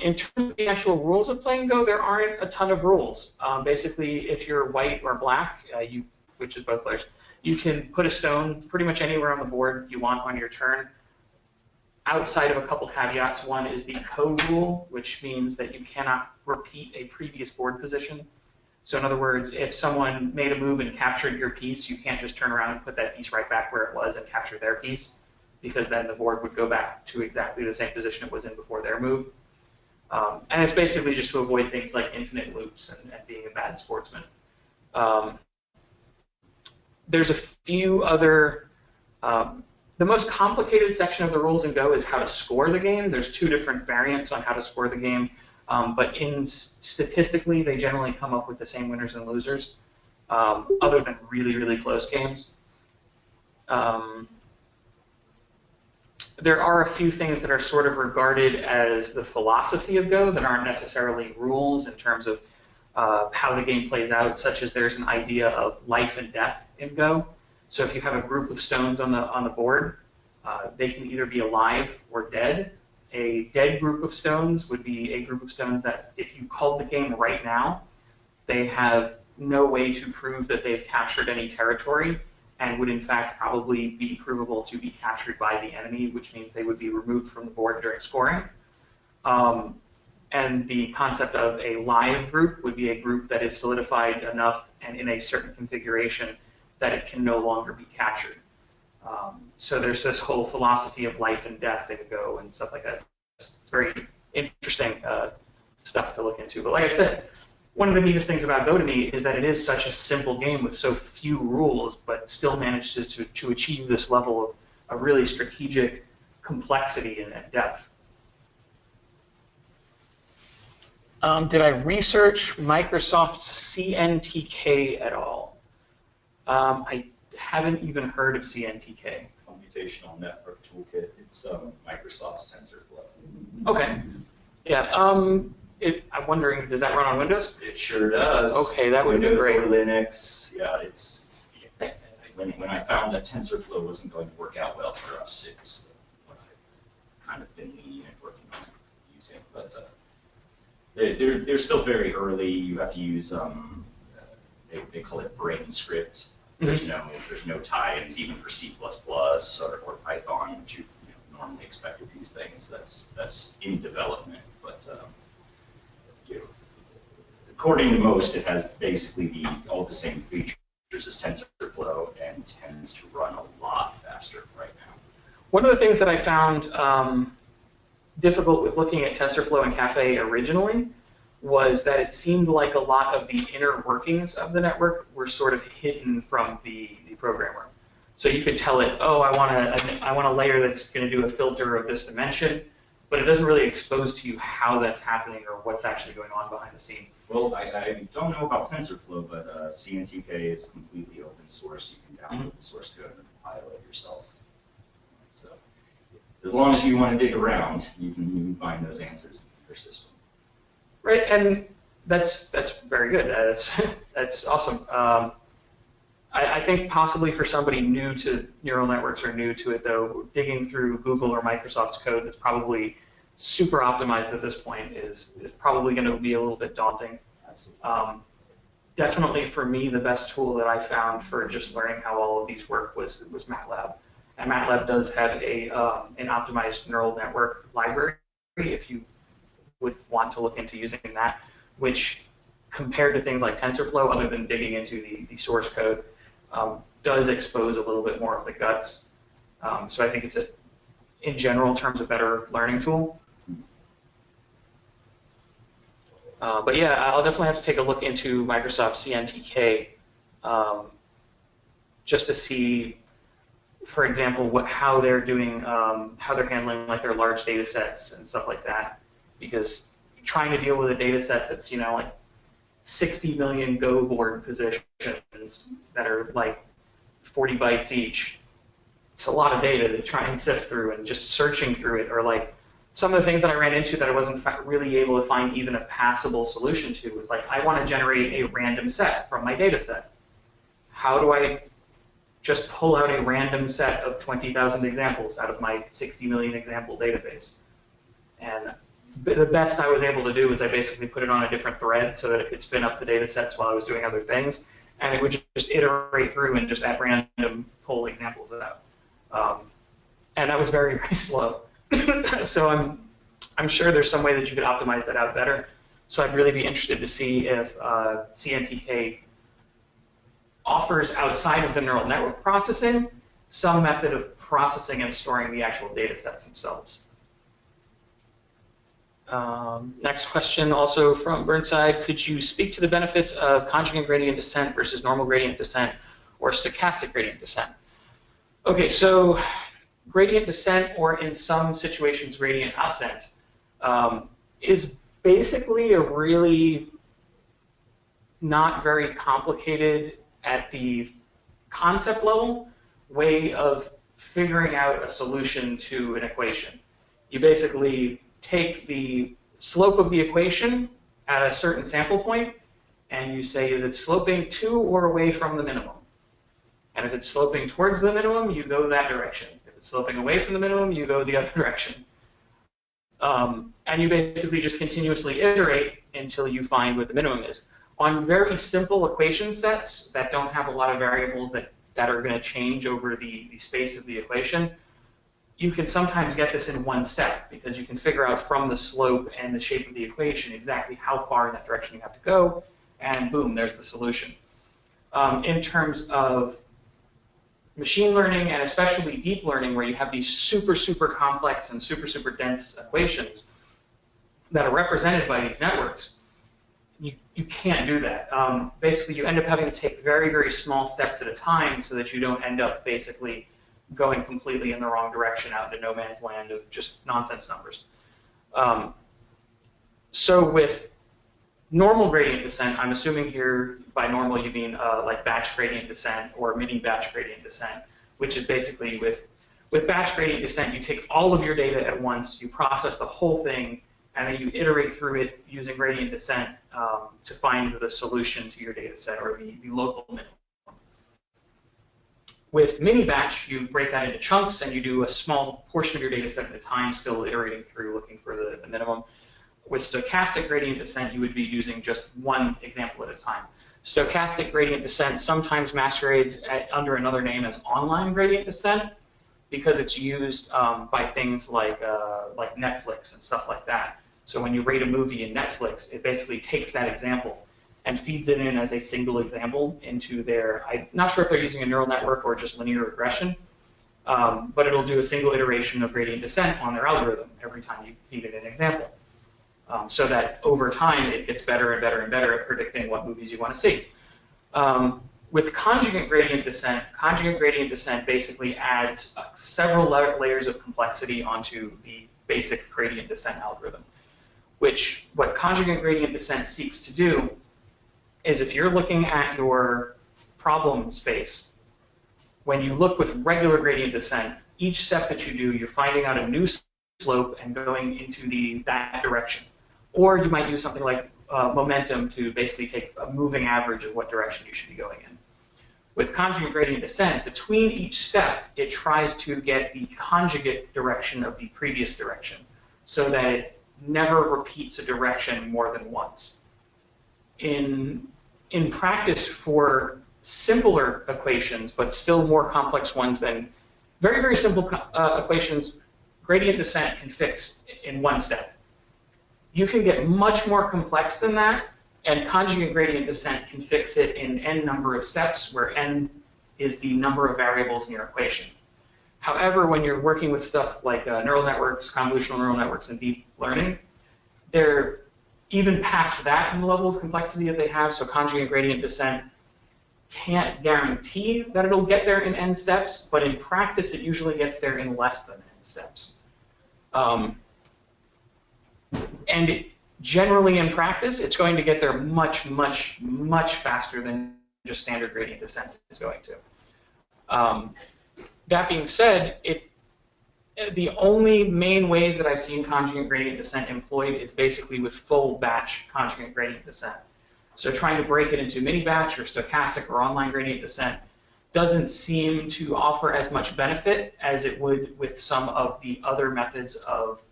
In terms of the actual rules of playing Go, there aren't a ton of rules. Basically, if you're white or black, which is both players, you can put a stone pretty much anywhere on the board you want on your turn. Outside of a couple caveats, one is the co-rule, which means that you cannot repeat a previous board position. So in other words, if someone made a move and captured your piece, you can't just turn around and put that piece right back where it was and capture their piece, because then the board would go back to exactly the same position it was in before their move. And it's basically just to avoid things like infinite loops and being a bad sportsman. Um, there's a few other, the most complicated section of the rules in Go is how to score the game. There's two different variants on how to score the game, but statistically, they generally come up with the same winners and losers, other than really, really close games. There are a few things that are sort of regarded as the philosophy of Go that aren't necessarily rules in terms of how the game plays out, such as there's an idea of life and death in Go. So if you have a group of stones on the board, they can either be alive or dead. A dead group of stones would be a group of stones that if you called the game right now, they have no way to prove that they've captured any territory and would in fact probably be provable to be captured by the enemy, which means they would be removed from the board during scoring. And the concept of a live group would be a group that is solidified enough and in a certain configuration that it can no longer be captured. So there's this whole philosophy of life and death in Go and stuff like that. It's very interesting stuff to look into. But like I said, one of the neatest things about Go to me is that it is such a simple game with so few rules, but still manages to achieve this level of really strategic complexity and depth. Did I research Microsoft's CNTK at all? I haven't even heard of CNTK. Computational Network Toolkit. It's Microsoft's TensorFlow. Okay. Yeah. I'm wondering, does that run on Windows? It sure does. Okay, that would be Windows great. or Linux. Yeah, it's. When I found that TensorFlow wasn't going to work out well for us, it was what I've kind of been lenient working on using. But they're still very early. You have to use they call it brain script. There's no tie-ins even for C++ or Python, which you normally expect with these things. That's in development, but according to most, it has basically all the same features as TensorFlow and tends to run a lot faster right now. One of the things that I found difficult with looking at TensorFlow and Caffe originally was that it seemed like a lot of the inner workings of the network were sort of hidden from the programmer. So you could tell it, oh, I want a layer that's going to do a filter of this dimension, but it doesn't really expose to you how that's happening or what's actually going on behind the scene. Well, I don't know about TensorFlow, but CNTK is completely open source. You can download the source code and compile it yourself. So as long as you want to dig around, you can find those answers in your system. Right, and that's very good. That's awesome. I think possibly for somebody new to neural networks or new to it, though, digging through Google or Microsoft's code that's probably super optimized at this point is probably going to be a little bit daunting. Absolutely. Definitely for me, the best tool that I found for just learning how all of these work was MATLAB. And MATLAB does have an optimized neural network library if you would want to look into using that, which compared to things like TensorFlow, other than digging into the source code, does expose a little bit more of the guts. So I think it's, in general terms, a better learning tool. But yeah, I'll definitely have to take a look into Microsoft CNTK just to see, for example, how they're doing, how they're handling like their large data sets and stuff like that. Because trying to deal with a data set that's, like 60 million Go board positions that are like 40 bytes each, it's a lot of data to try and sift through, and just searching through it, or like some of the things that I ran into that I wasn't really able to find even a passable solution to was like, I want to generate a random set from my data set. How do I just pull out a random set of 20,000 examples out of my 60 million example database? And the best I was able to do was I basically put it on a different thread so that it could spin up the data sets while I was doing other things, and it would just iterate through and just at random pull examples out. And that was very, very slow. So I'm sure there's some way that you could optimize that out better. So I'd really be interested to see if CNTK offers, outside of the neural network processing, some method of processing and storing the actual data sets themselves. Next question, also from Burnside. Could you speak to the benefits of conjugate gradient descent versus normal gradient descent or stochastic gradient descent? Okay, so gradient descent, or in some situations gradient ascent, is basically a really not very complicated at the concept level way of figuring out a solution to an equation. You basically take the slope of the equation at a certain sample point, and you say, is it sloping to or away from the minimum? And if it's sloping towards the minimum, you go that direction. If it's sloping away from the minimum, you go the other direction. And you basically just continuously iterate until you find what the minimum is. On very simple equation sets that don't have a lot of variables that are going to change over the space of the equation, you can sometimes get this in one step, because you can figure out from the slope and the shape of the equation exactly how far in that direction you have to go, and boom, there's the solution. In terms of machine learning, and especially deep learning, where you have these super, super complex and super, super dense equations that are represented by these networks, you can't do that. Basically, you end up having to take very, very small steps at a time so that you don't end up basically going completely in the wrong direction out into no man's land of just nonsense numbers. So with normal gradient descent, I'm assuming here by normal you mean like batch gradient descent or mini batch gradient descent, which is basically with batch gradient descent, you take all of your data at once, you process the whole thing, and then you iterate through it using gradient descent to find the solution to your data set, or the local minimum. With mini batch, you break that into chunks and you do a small portion of your data set at a time, still iterating through looking for the minimum. With stochastic gradient descent, you would be using just one example at a time. Stochastic gradient descent sometimes masquerades under another name as online gradient descent, because it's used by things like Netflix and stuff like that. So when you rate a movie in Netflix, it basically takes that example and feeds it in as a single example into their, I'm not sure if they're using a neural network or just linear regression, but it'll do a single iteration of gradient descent on their algorithm every time you feed it an example. So that over time, it gets better and better and better at predicting what movies you want to see. With conjugate gradient descent basically adds several layers of complexity onto the basic gradient descent algorithm, which what conjugate gradient descent seeks to do is, if you're looking at your problem space, when you look with regular gradient descent, each step that you do, you're finding out a new slope and going into that direction. Or you might use something like momentum to basically take a moving average of what direction you should be going in. With conjugate gradient descent, between each step, it tries to get the conjugate direction of the previous direction, so that it never repeats a direction more than once. In practice, for simpler equations, but still more complex ones than very, very simple equations, gradient descent can fix in one step. You can get much more complex than that, and conjugate gradient descent can fix it in n number of steps, where n is the number of variables in your equation. However, when you're working with stuff like neural networks, convolutional neural networks, and deep learning, they're even past that in the level of complexity that they have, so conjugate gradient descent can't guarantee that it'll get there in n steps, but in practice it usually gets there in less than n steps. And generally in practice, it's going to get there much, much, much faster than just standard gradient descent is going to. That being said, the only main ways that I've seen conjugate gradient descent employed is basically with full batch conjugate gradient descent. So trying to break it into mini batch or stochastic or online gradient descent doesn't seem to offer as much benefit as it would with some of the other methods of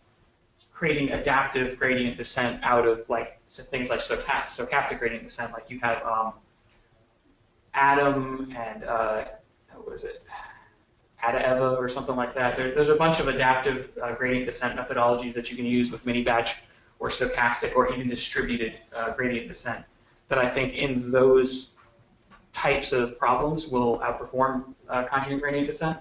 creating adaptive gradient descent out of things like stochastic gradient descent. Like you have Atom and what is it? AdaEva or something like that. There's a bunch of adaptive gradient descent methodologies that you can use with mini batch or stochastic or even distributed gradient descent that I think in those types of problems will outperform conjugate gradient descent.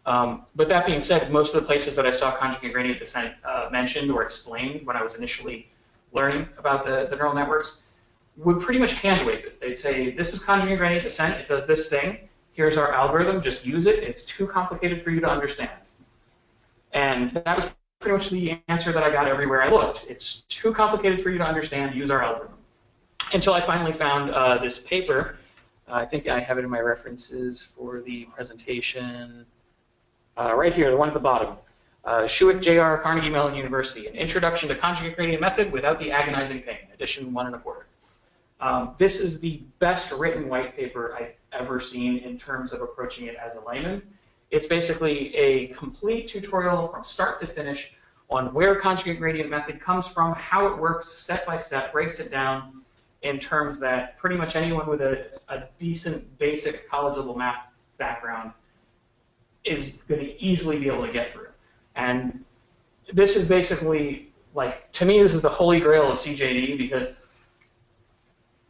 But that being said, most of the places that I saw conjugate gradient descent mentioned or explained when I was initially learning about the neural networks would pretty much hand wave it. They'd say, this is conjugate gradient descent, it does this thing, here's our algorithm, just use it, it's too complicated for you to understand. And that was pretty much the answer that I got everywhere I looked. It's too complicated for you to understand, use our algorithm. Until I finally found this paper. I think I have it in my references for the presentation. Right here, the one at the bottom. Schuick, J.R., Carnegie Mellon University, An Introduction to Conjugate Gradient Method Without the Agonizing Pain, edition 1 1/4. This is the best written white paper I've ever seen in terms of approaching it as a layman. It's basically a complete tutorial from start to finish on where conjugate gradient method comes from, how it works, step by step, breaks it down in terms that pretty much anyone with a decent basic college level math background is going to easily be able to get through. And this is basically, like, to me, this is the holy grail of CJD, because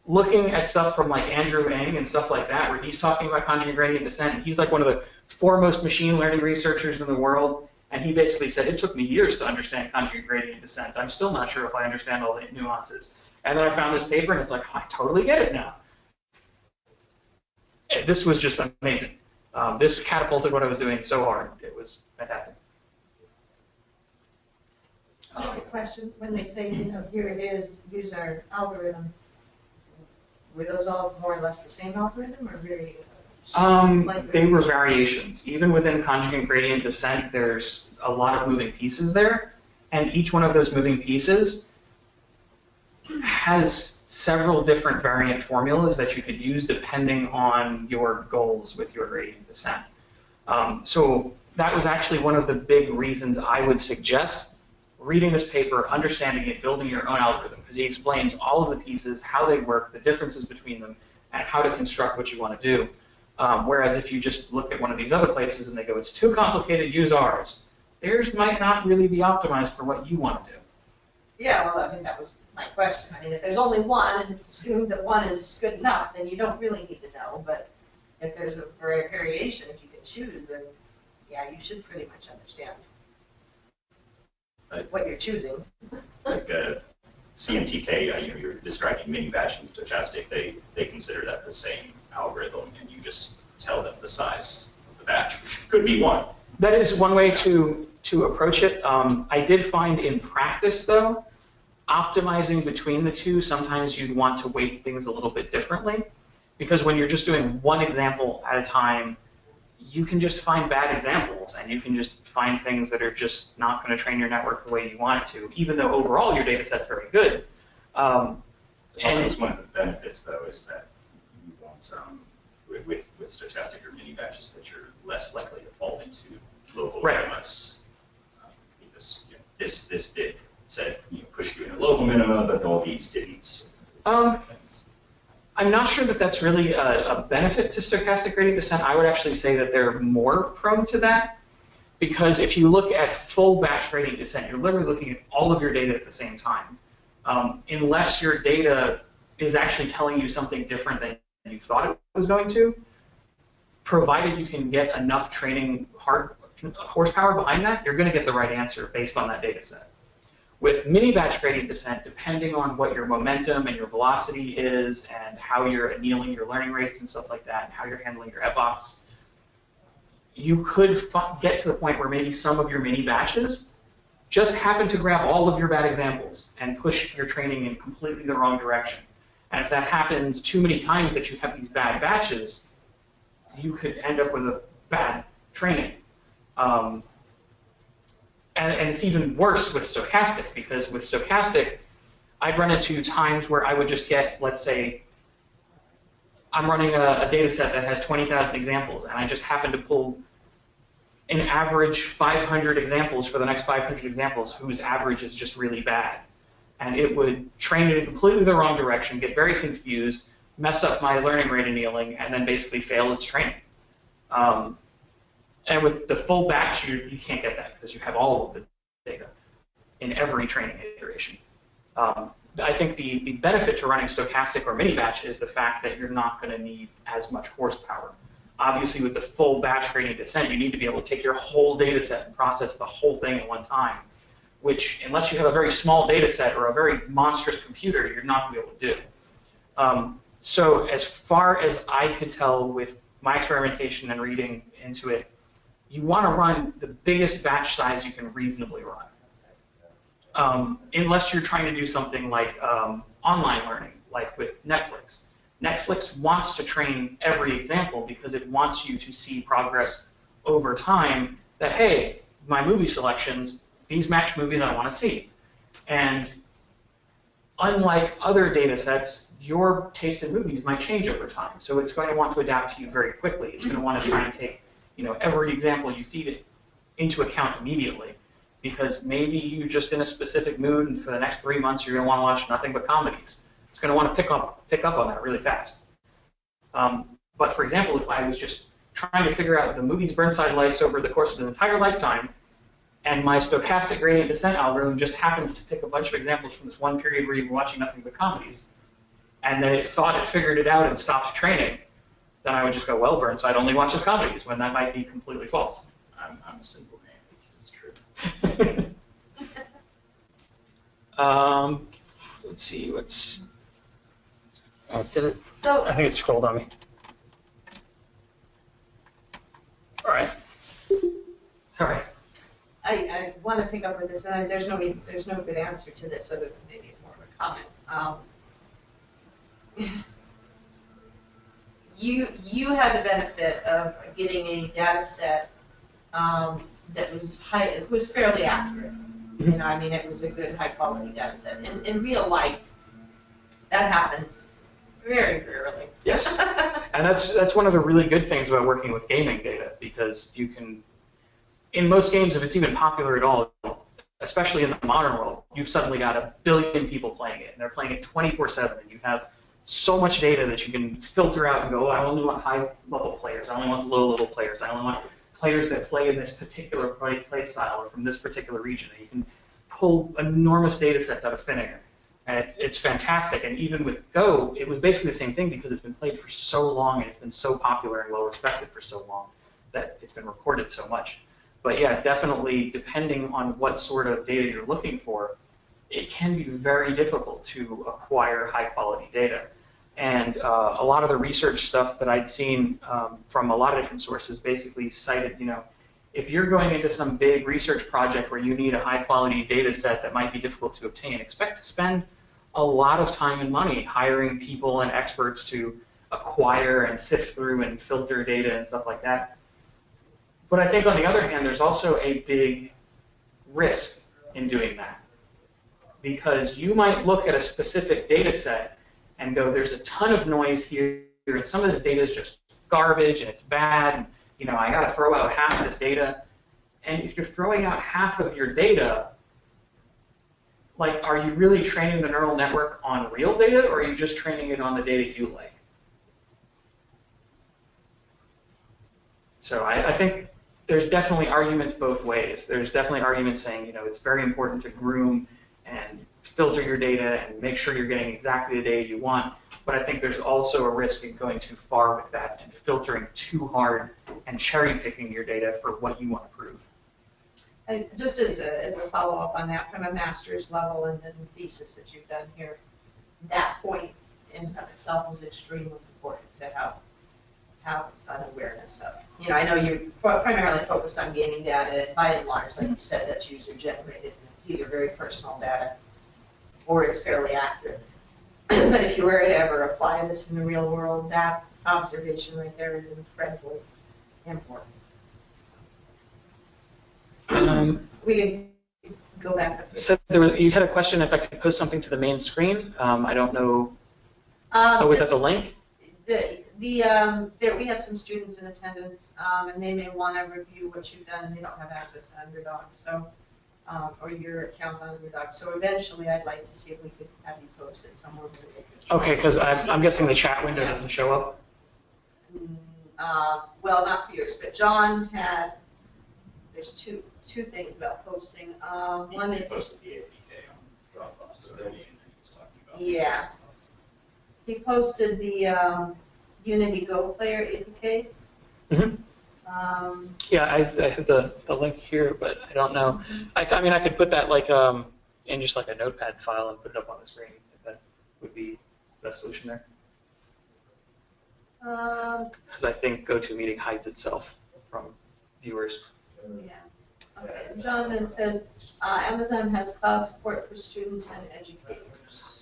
looking at stuff from like Andrew Ng and stuff like that, where he's talking about conjugate gradient descent, he's like one of the foremost machine learning researchers in the world, and he basically said, it took me years to understand conjugate gradient descent. I'm still not sure if I understand all the nuances. And then I found this paper, and it's like, oh, I totally get it now. This was just amazing. This catapulted what I was doing so hard. It was fantastic. Just a question, when they say, you know, here it is, use our algorithm, were those all more or less the same algorithm, or very? They were variations. Even within conjugate gradient descent, there's a lot of moving pieces there, and each one of those moving pieces has several different variant formulas that you could use depending on your goals with your gradient descent. So that was actually one of the big reasons I would suggest reading this paper, understanding it, building your own algorithm, because he explains all of the pieces, how they work, the differences between them, and how to construct what you want to do. Whereas if you just look at one of these other places and they go, it's too complicated, use ours, theirs might not really be optimized for what you want to do. Yeah, well, I mean, that was my question. I mean, if there's only one and it's assumed that one is good enough, then you don't really need to know. But if there's a variation, if you can choose, then yeah, you should pretty much understand what you're choosing. Like CMTK, you know, you're describing mini batch and stochastic. They consider that the same algorithm, and you just tell them the size of the batch, which could be one. That is one way to approach it. I did find in practice, though, optimizing between the two, sometimes you'd want to weight things a little bit differently, because when you're just doing one example at a time, you can just find bad examples, and you can just find things that are just not going to train your network the way you want it to, even though overall your data set's very good. And one of the benefits, though, is that you won't, with stochastic or mini batches, that you're less likely to fall into local minimas. Because you know, this bit said push you in a local minima, but all these didn't. I'm not sure that that's really a benefit to stochastic gradient descent. I would actually say that they're more prone to that, because if you look at full batch gradient descent, you're literally looking at all of your data at the same time. Unless your data is actually telling you something different than you thought it was going to, provided you can get enough training horsepower behind that, you're going to get the right answer based on that data set. With mini batch gradient descent, depending on what your momentum and your velocity is and how you're annealing your learning rates and stuff like that, and how you're handling your epochs, you could get to the point where maybe some of your mini batches just happen to grab all of your bad examples and push your training in completely the wrong direction. And if that happens too many times that you have these bad batches, you could end up with a bad training. And it's even worse with stochastic, because with stochastic, I'd run into times where I would just get, let's say, I'm running a data set that has 20,000 examples, and I just happen to pull an average 500 examples for the next 500 examples whose average is just really bad. And it would train it in completely the wrong direction, get very confused, mess up my learning rate annealing, and then basically fail its training. And with the full batch, you can't get that, because you have all of the data in every training iteration. I think the benefit to running stochastic or mini batch is the fact that you're not going to need as much horsepower. Obviously, with the full batch gradient descent, you need to be able to take your whole data set and process the whole thing at one time, which, unless you have a very small data set or a very monstrous computer, you're not going to be able to do. So as far as I could tell with my experimentation and reading into it, you want to run the biggest batch size you can reasonably run. Unless you're trying to do something like online learning, like with Netflix. Netflix wants to train every example because it wants you to see progress over time that, hey, my movie selections, these match movies I want to see. And unlike other data sets, your taste in movies might change over time. So it's going to want to adapt to you very quickly. It's going to want to try and take, every example you feed it into account immediately. Because maybe you're just in a specific mood, and for the next 3 months you're going to want to watch nothing but comedies. It's going to want to pick up on that really fast. But for example, if I was just trying to figure out the movies Burnside likes over the course of his entire lifetime, and my stochastic gradient descent algorithm just happened to pick a bunch of examples from this one period where you were watching nothing but comedies, and then it thought it figured it out and stopped training, then I would just go, well, Burnside only watches comedies, when that might be completely false. I'm a simple man. It's true. Let's see, what's... Oh, did it? So I think it scrolled on me. All right. Sorry. I want to pick up with this, and there's no good answer to this other than maybe more of a comment. You had the benefit of getting a data set that was fairly accurate. It was a good, high quality data set. In real life, that happens very rarely. Yes, and that's one of the really good things about working with gaming data, because you can, in most games, if it's even popular at all, especially in the modern world, you've suddenly got 1 billion people playing it, and they're playing it 24/7, and you have so much data that you can filter out and go, oh, I only want high-level players, I only want low-level players, I only want players that play in this particular play style or from this particular region. And you can pull enormous data sets out of thin air. And it's fantastic. And even with Go, it was basically the same thing because it's been played for so long and it's been so popular and well respected for so long that it's been recorded so much. But yeah, definitely, depending on what sort of data you're looking for, it can be very difficult to acquire high-quality data. And a lot of the research stuff that I'd seen from a lot of different sources basically cited, if you're going into some big research project where you need a high-quality data set that might be difficult to obtain, expect to spend a lot of time and money hiring people and experts to acquire and sift through and filter data and stuff like that. But I think on the other hand, there's also a big risk in doing that. Because you might look at a specific data set and go, there's a ton of noise here, and some of this data is just garbage and it's bad, and I got to throw out half of this data. And if you're throwing out half of your data, like, are you really training the neural network on real data, or are you just training it on the data you like? So I think there's definitely arguments both ways. There's definitely arguments saying, it's very important to groom and filter your data and make sure you're getting exactly the data you want. But I think there's also a risk in going too far with that and filtering too hard and cherry picking your data for what you want to prove. And just as a follow-up on that, from a master's level and then the thesis that you've done here, that point in of itself is extremely important to have an awareness of. I know you're primarily focused on gaming data, by and large, like you said, that's user-generated, and it's either very personal data or it's fairly accurate. But if you were to ever apply this in the real world, that observation right there is incredibly important. We can go back up. So you had a question if I could post something to the main screen. I don't know. Was that the link? We have some students in attendance, and they may want to review what you've done, and they don't have access to Underdog, so or your account on Underdog. So eventually, I'd like to see if we could have you posted somewhere where they could. Okay, because I'm guessing the chat window doesn't show up. Well, not for yours, but John had. There's two things about posting. One is Posted the APK on Dropbox, so that he was talking about. Yeah. He posted the Unity Go player APK. Mhm. Yeah, I have the link here, but I don't know. I mean, I could put that like in just like a notepad file and put it up on the screen. If that would be the best solution there. Because I think GoToMeeting hides itself from viewers. Yeah. Okay. John then says Amazon has cloud support for students and educators.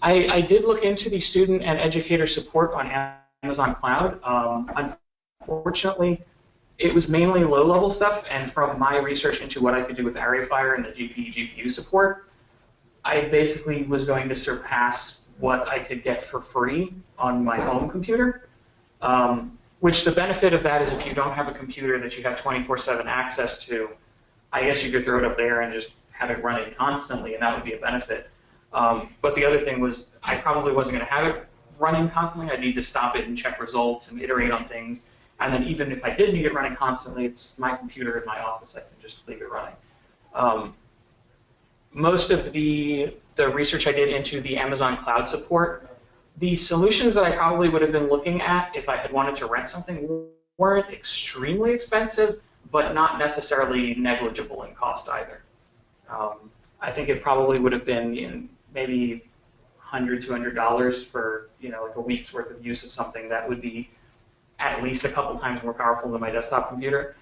I did look into the student and educator support on Amazon Cloud. Unfortunately, it was mainly low-level stuff, and from my research into what I could do with ArrayFire and the GPU support, I basically was going to surpass what I could get for free on my home computer. Which the benefit of that is if you don't have a computer that you have 24/7 access to, I guess you could throw it up there and just have it running constantly, and that would be a benefit. But the other thing was I probably wasn't going to have it running constantly. I'd need to stop it and check results and iterate on things. And then even if I did need it running constantly, it's my computer in my office. I can just leave it running. Most of the research I did into the Amazon cloud support, the solutions that I probably would have been looking at if I had wanted to rent something weren't extremely expensive, but not necessarily negligible in cost either. I think it probably would have been maybe $100, $200 for like a week's worth of use of something that would be at least a couple times more powerful than my desktop computer.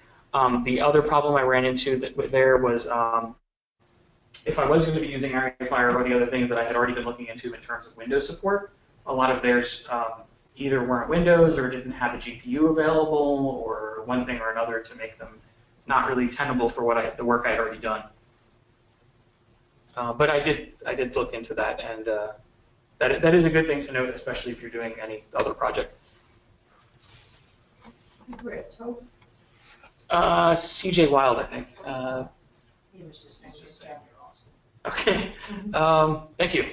The other problem I ran into there was if I was going to be using ArrayFire or the other things that I had already been looking into in terms of Windows support, a lot of theirs either weren't Windows or didn't have a GPU available or one thing or another to make them not really tenable for the work I had already done. But I did look into that, and that is a good thing to note, especially if you're doing any other project. Great. So CJ Wild, I think. he was just saying. Okay. Thank you.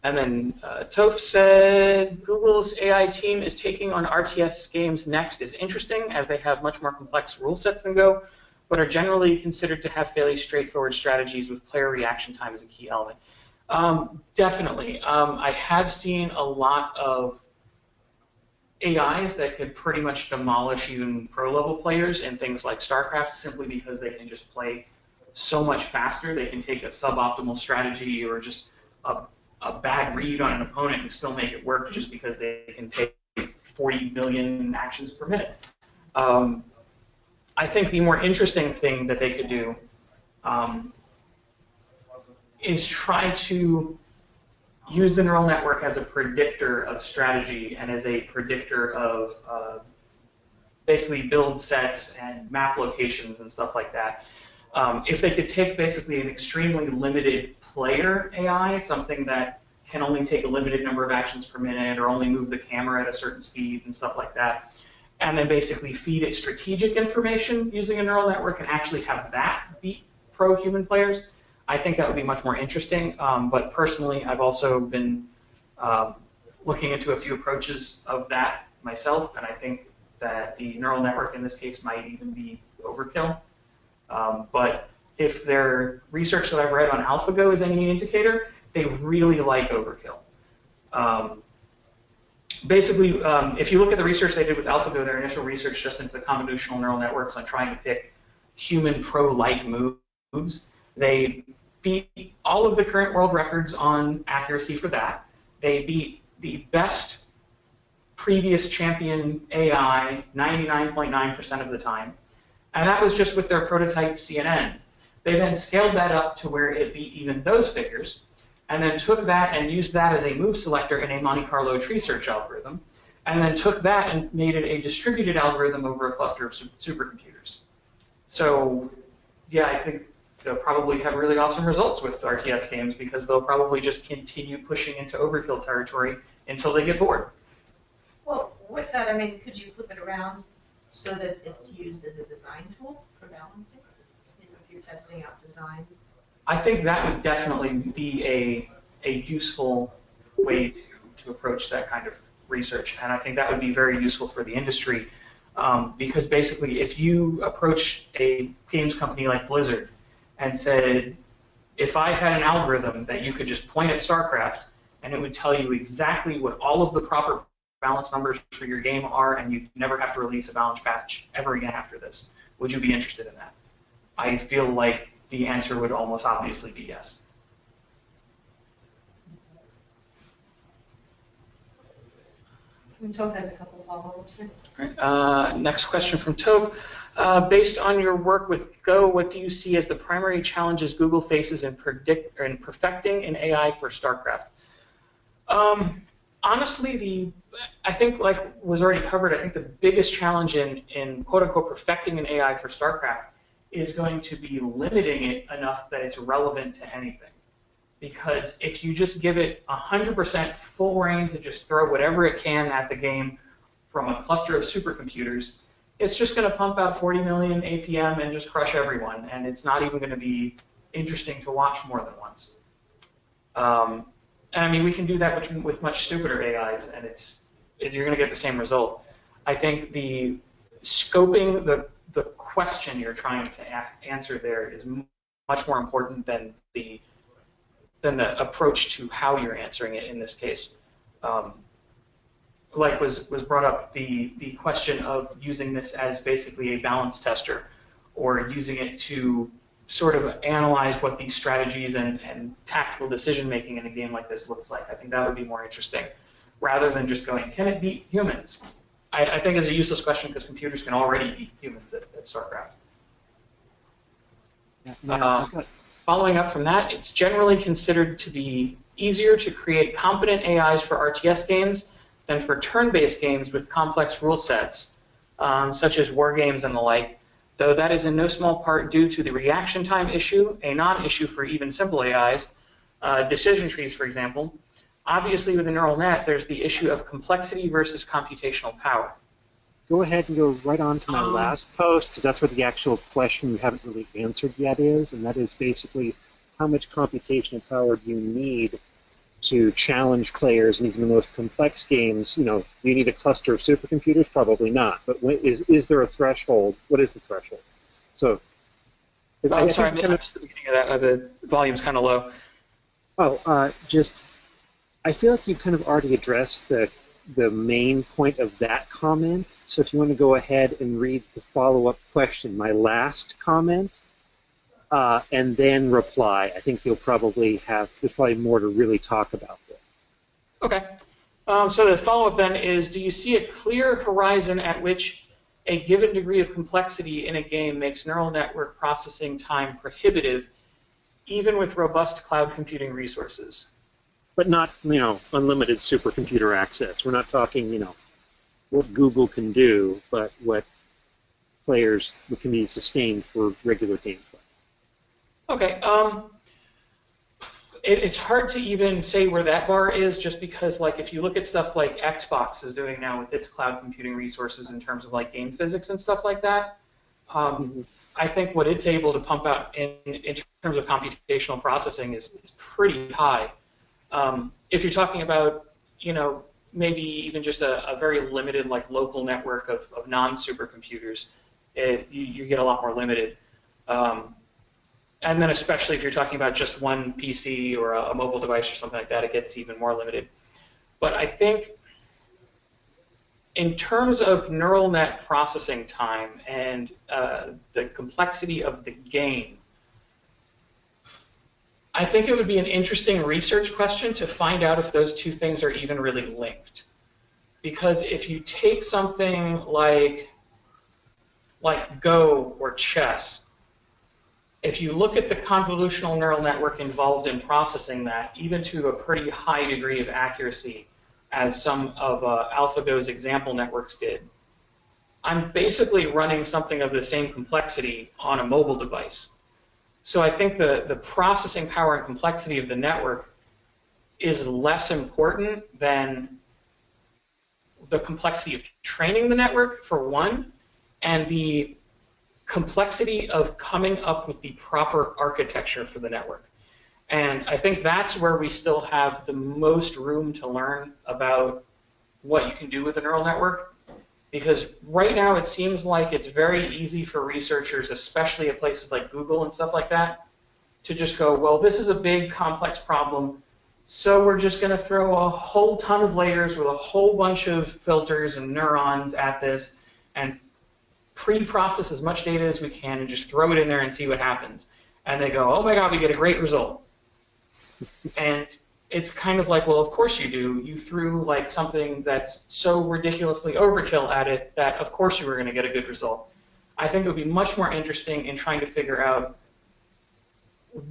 And then Toph said, Google's AI team is taking on RTS games next is interesting, as they have much more complex rule sets than Go, but are generally considered to have fairly straightforward strategies with player reaction time as a key element. Definitely. I have seen a lot of AIs that could pretty much demolish even pro-level players in things like StarCraft simply because they can just play so much faster. They can take a suboptimal strategy or just a bad read on an opponent and still make it work just because they can take 40 million actions per minute. I think the more interesting thing that they could do is try to use the neural network as a predictor of strategy and as a predictor of basically build sets and map locations and stuff like that. If they could take basically an extremely limited player AI, something that can only take a limited number of actions per minute or only move the camera at a certain speed and stuff like that, and then basically feed it strategic information using a neural network and actually have that beat pro-human players, I think that would be much more interesting. But personally, I've also been looking into a few approaches of that myself, and I think that the neural network in this case might even be overkill. But if their research that I've read on AlphaGo is any indicator, they really like overkill. Basically, if you look at the research they did with AlphaGo, their initial research just into the convolutional neural networks on trying to pick human pro-like moves, they beat all of the current world records on accuracy for that. They beat the best previous champion AI 99.9% of the time. And that was just with their prototype CNN. They then scaled that up to where it beat even those figures, and then took that and used that as a move selector in a Monte Carlo tree search algorithm, and then took that and made it a distributed algorithm over a cluster of supercomputers. So, yeah, I think they'll probably have really awesome results with RTS games because they'll probably just continue pushing into overkill territory until they get bored. Well, with that, I mean, could you flip it around so that it's used as a design tool for balancing? You know, if you're testing out designs. I think that would definitely be a useful way to approach that kind of research, and I think that would be very useful for the industry because basically if you approach a games company like Blizzard and said, if I had an algorithm that you could just point at StarCraft and it would tell you exactly what all of the proper balance numbers for your game are, and you never have to release a balance patch ever again after this. Would you be interested in that? I feel like the answer would almost obviously be yes. Toph has a couple of follow-ups here. Right. Next question from Toph. Based on your work with Go, what do you see as the primary challenges Google faces in perfecting an AI for StarCraft? Honestly, I think, like was already covered, I think the biggest challenge in quote-unquote perfecting an AI for StarCraft is going to be limiting it enough that it's relevant to anything. Because if you just give it 100% full reign to just throw whatever it can at the game from a cluster of supercomputers, it's just going to pump out 40 million APM and just crush everyone, and it's not even going to be interesting to watch more than once. And I mean, we can do that with much stupider AIs, and you're going to get the same result. I think the scoping, the question you're trying to answer there is much more important than the approach to how you're answering it in this case. Like was brought up, the question of using this as basically a balance tester, or using it to sort of analyze what these strategies and tactical decision making in a game like this looks like. I think that would be more interesting, rather than just going, can it beat humans? I think it's a useless question because computers can already beat humans at StarCraft. Following up from that, it's generally considered to be easier to create competent AIs for RTS games than for turn-based games with complex rule sets, such as war games and the like, though that is in no small part due to the reaction time issue, a non-issue for even simple AIs, decision trees, for example. Obviously, with a neural net, there's the issue of complexity versus computational power. Go ahead and go right on to my last post, because that's where the actual question you haven't really answered yet is, and that is basically how much computational power do you need to challenge players in even the most complex games? You know, do you need a cluster of supercomputers? Probably not. But is there a threshold? What is the threshold? So, I'm sorry, I missed the beginning of that. The volume's kind of low. I feel like you kind of already addressed the main point of that comment. So if you want to go ahead and read the follow-up question, my last comment, and then reply, I think you'll probably there's probably more to really talk about there. Okay. So the follow-up then is, do you see a clear horizon at which a given degree of complexity in a game makes neural network processing time prohibitive, even with robust cloud computing resources? But not, unlimited supercomputer access. We're not talking, what Google can do, but what can be sustained for regular gameplay. Okay. It's hard to even say where that bar is, just because, like, if you look at stuff like Xbox is doing now with its cloud computing resources in terms of like game physics and stuff like that, I think what it's able to pump out in terms of computational processing is pretty high. If you're talking about, maybe even just a very limited, like, local network of non-supercomputers, you get a lot more limited. And then especially if you're talking about just one PC or a mobile device or something like that, it gets even more limited. But I think in terms of neural net processing time and the complexity of the game, I think it would be an interesting research question to find out if those two things are even really linked. Because if you take something like Go or chess, if you look at the convolutional neural network involved in processing that, even to a pretty high degree of accuracy, as some of AlphaGo's example networks did, I'm basically running something of the same complexity on a mobile device. So I think the processing power and complexity of the network is less important than the complexity of training the network, for one, and the complexity of coming up with the proper architecture for the network. And I think that's where we still have the most room to learn about what you can do with a neural network. Because right now it seems like it's very easy for researchers, especially at places like Google and stuff like that, to just go, well, this is a big, complex problem. So we're just going to throw a whole ton of layers with a whole bunch of filters and neurons at this and pre-process as much data as we can and just throw it in there and see what happens. And they go, oh my God, we get a great result. And it's kind of like, well, of course you do. You threw like something that's so ridiculously overkill at it that of course you were going to get a good result. I think it would be much more interesting in trying to figure out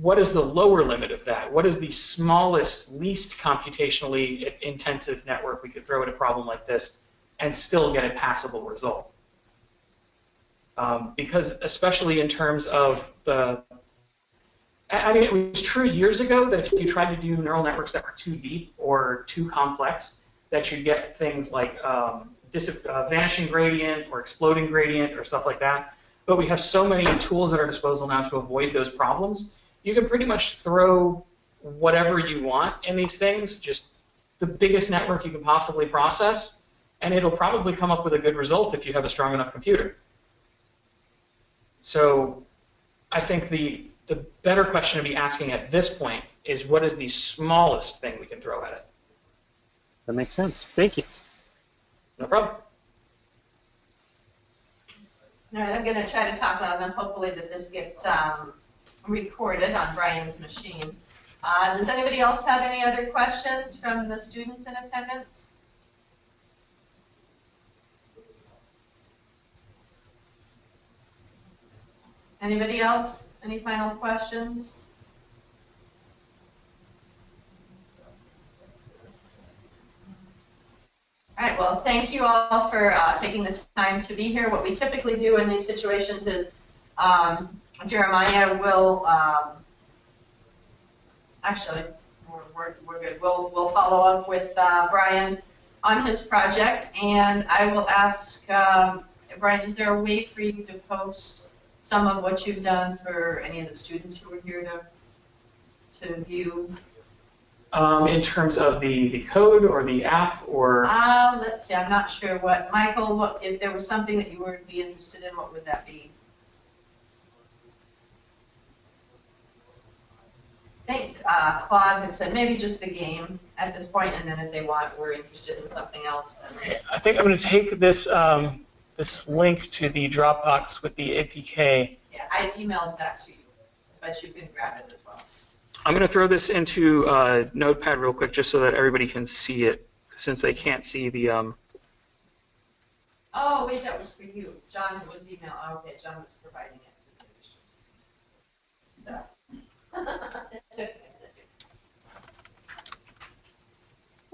what is the lower limit of that? What is the smallest, least computationally intensive network we could throw at a problem like this and still get a passable result? Because especially in terms of the, I mean, it was true years ago that if you tried to do neural networks that were too deep or too complex, that you'd get things like vanishing gradient or exploding gradient or stuff like that. But we have so many tools at our disposal now to avoid those problems. You can pretty much throw whatever you want in these things, just the biggest network you can possibly process, and it'll probably come up with a good result if you have a strong enough computer. So I think the better question to be asking at this point is, what is the smallest thing we can throw at it? That makes sense. Thank you. No problem. All right, I'm going to try to talk loud enough, hopefully, that this gets recorded on Brian's machine. Does anybody else have any other questions from the students in attendance? Anybody else? Any final questions? All right, well, thank you all for taking the time to be here. What we typically do in these situations is Jeremiah will, actually, we're good. We'll follow up with Brian on his project, and I will ask, Brian, is there a way for you to post some of what you've done for any of the students who are here to view? In terms of the code or the app or? Let's see, I'm not sure what, Michael, if there was something that you would be interested in, what would that be? I think Claude had said maybe just the game at this point, and then if they were interested in something else, then. I think I'm going to take this this link to the Dropbox with the APK. Yeah, I emailed that to you, but you can grab it as well. I'm going to throw this into Notepad real quick just so that everybody can see it, since they can't see the. Oh, wait, that was for you. John was email. Oh, okay, John was providing it to the students.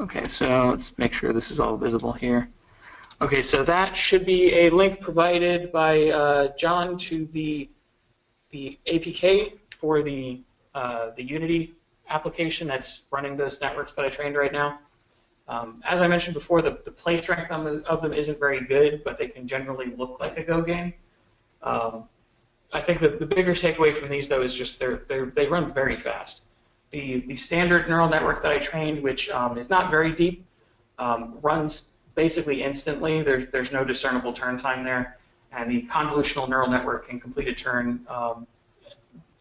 Okay, so let's make sure this is all visible here. Okay, so that should be a link provided by John to the APK for the Unity application that's running those networks that I trained right now. As I mentioned before, the play strength of them isn't very good, but they can generally look like a Go game. I think the bigger takeaway from these, though, is just they run very fast. The standard neural network that I trained, which is not very deep, runs basically instantly. There's no discernible turn time there, and the convolutional neural network can complete a turn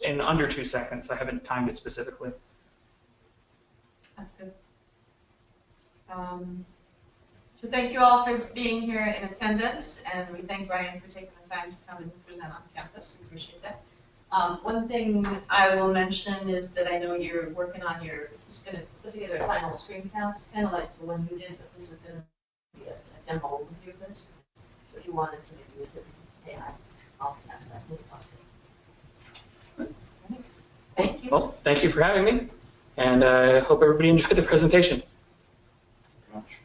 in under 2 seconds. I haven't timed it specifically. That's good. So thank you all for being here in attendance, and we thank Brian for taking the time to come and present on campus. We appreciate that. One thing I will mention is that I know you're working on just going to put together a final screencast, kind of like the one you did, but this is going to be a demo overview of this. So if you wanted to maybe use it, hey, I'll pass that link on to you. Thank you. Well, thank you for having me, and I hope everybody enjoyed the presentation. Very much.